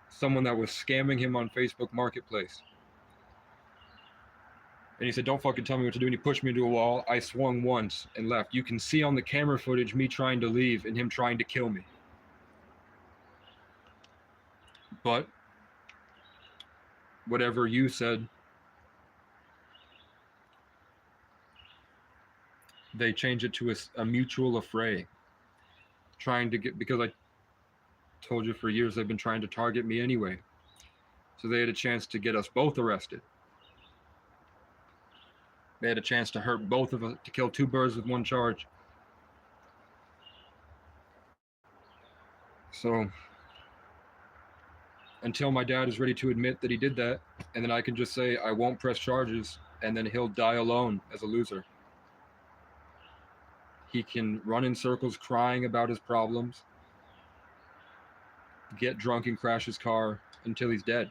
someone that was scamming him on Facebook Marketplace. And he said, don't fucking tell me what to do. And he pushed me into a wall. I swung once and left. You can see on the camera footage me trying to leave and him trying to kill me. But whatever you said, they changed it to a mutual affray. Trying to get, because I told you for years they've been trying to target me anyway. So they had a chance to get us both arrested. They had a chance to hurt both of us, to kill two birds with one charge. So until my dad is ready to admit that he did that, and then I can just say I won't press charges, and then he'll die alone as a loser. He can run in circles crying about his problems, get drunk and crash his car until he's dead.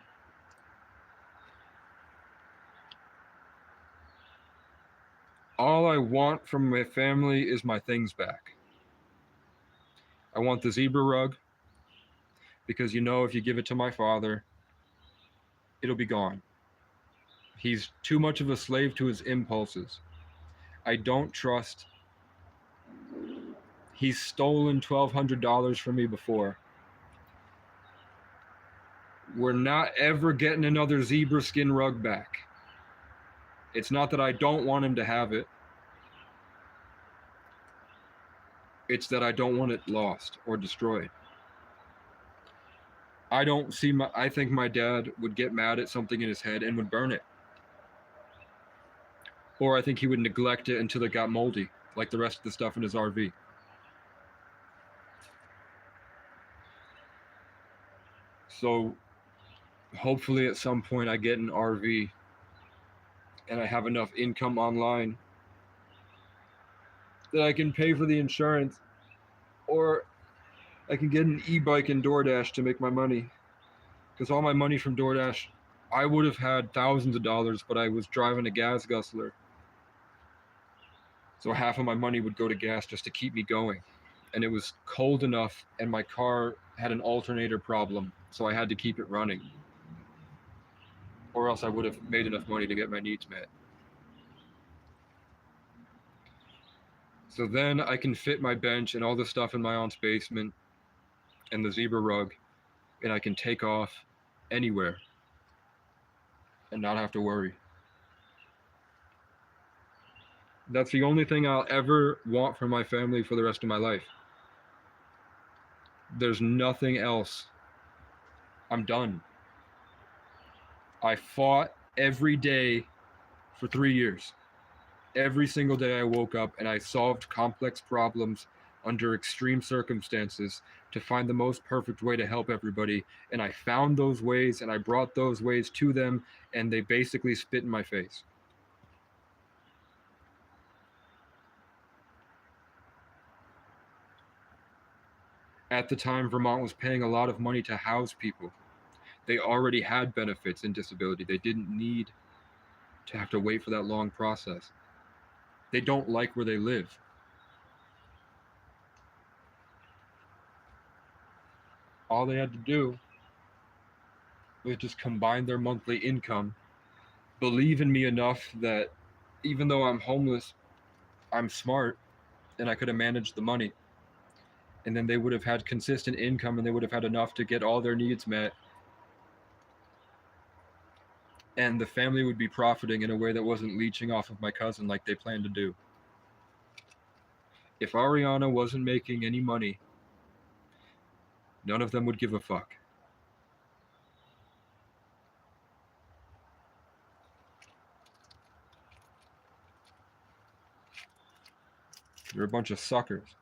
All I want from my family is my things back. I want the zebra rug, because you know if you give it to my father, it'll be gone. He's too much of a slave to his impulses. I don't trust. He's stolen $1,200 from me before. We're not ever getting another zebra skin rug back. It's not that I don't want him to have it. It's that I don't want it lost or destroyed. I think my dad would get mad at something in his head and would burn it. Or I think he would neglect it until it got moldy, like the rest of the stuff in his RV. So hopefully at some point I get an RV and I have enough income online that I can pay for the insurance, or I can get an e-bike and DoorDash to make my money. Because all my money from DoorDash, I would have had thousands of dollars, but I was driving a gas guzzler. So half of my money would go to gas just to keep me going. And it was cold enough, and my car had an alternator problem, so I had to keep it running. Or else I would have made enough money to get my needs met. So then I can fit my bench and all the stuff in my aunt's basement and the zebra rug, and I can take off anywhere and not have to worry. That's the only thing I'll ever want from my family for the rest of my life. There's nothing else. I'm done. I fought every day for 3 years. Every single day I woke up and I solved complex problems under extreme circumstances to find the most perfect way to help everybody. And I found those ways and I brought those ways to them, and they basically spit in my face. At the time, Vermont was paying a lot of money to house people. They already had benefits in disability. They didn't need to have to wait for that long process. They don't like where they live. All they had to do was just combine their monthly income, believe in me enough that even though I'm homeless, I'm smart and I could have managed the money. And then they would have had consistent income and they would have had enough to get all their needs met. And the family would be profiting in a way that wasn't leeching off of my cousin like they planned to do. If Ariana wasn't making any money, none of them would give a fuck. They're a bunch of suckers.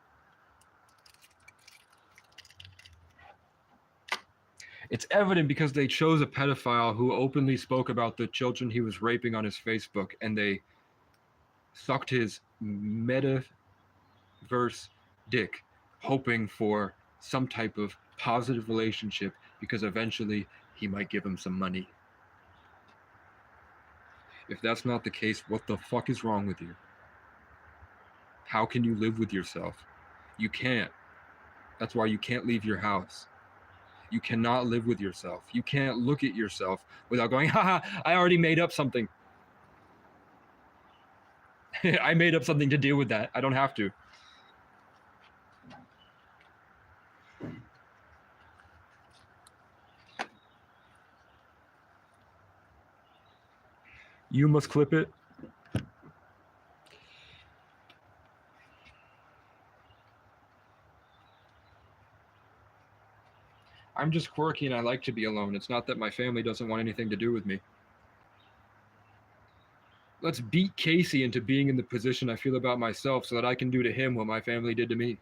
It's evident because they chose a pedophile who openly spoke about the children he was raping on his Facebook, and they sucked his metaverse dick, hoping for some type of positive relationship because eventually he might give him some money. If that's not the case, what the fuck is wrong with you? How can you live with yourself? You can't. That's why you can't leave your house. You cannot live with yourself. You can't look at yourself without going, haha, I already made up something. I made up something to deal with that. I don't have to. You must clip it. I'm just quirky and I like to be alone. It's not that my family doesn't want anything to do with me. Let's beat Casey into being in the position I feel about myself so that I can do to him what my family did to me.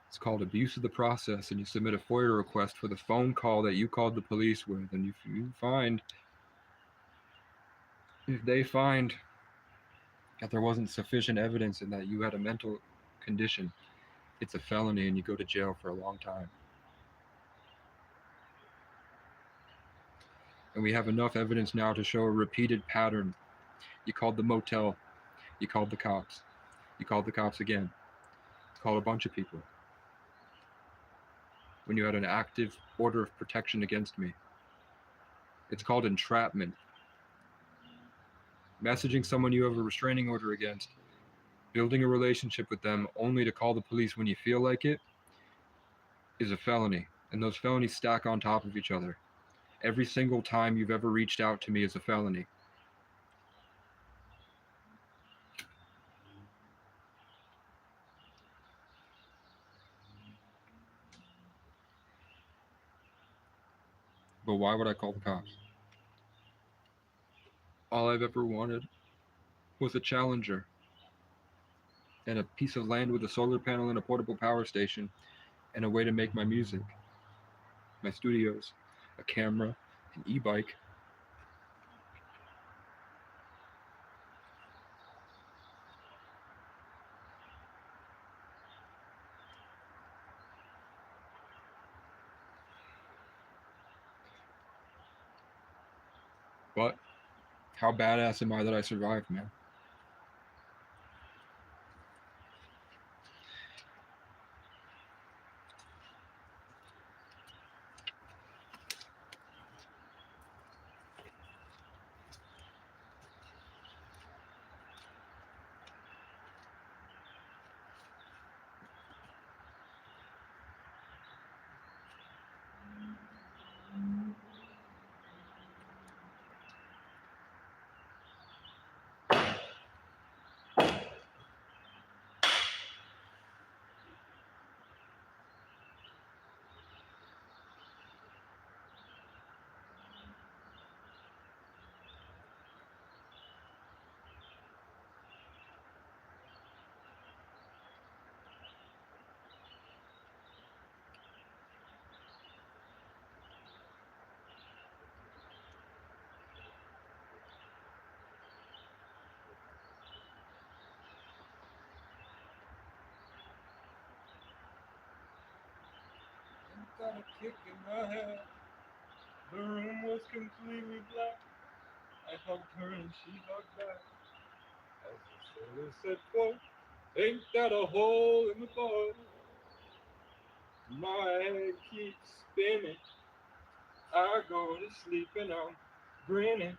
It's called abuse of the process, and you submit a FOIA request for the phone call that you called the police with, and if they find that there wasn't sufficient evidence and that you had a mental condition, it's a felony and you go to jail for a long time. And we have enough evidence now to show a repeated pattern. You called the motel, you called the cops, you called the cops again, you called a bunch of people when you had an active order of protection against me. It's called entrapment. Messaging someone you have a restraining order against, building a relationship with them only to call the police when you feel like it, is a felony. And those felonies stack on top of each other. Every single time you've ever reached out to me is a felony. But why would I call the cops? All I've ever wanted was a Challenger and a piece of land with a solar panel and a portable power station and a way to make my music, my studios, a camera, an e-bike. But how badass am I that I survived, man? that a kick in the head? The room was completely black. I hugged her and she hugged back. As the sailor said, quote, ain't that a hole in the boat? My head keeps spinning. I go to sleep and I'm grinning.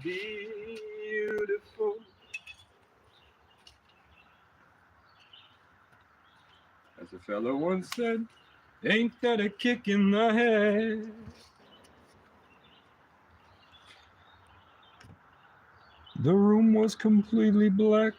Beautiful. As a fellow once said, ain't that a kick in the head? The room was completely black.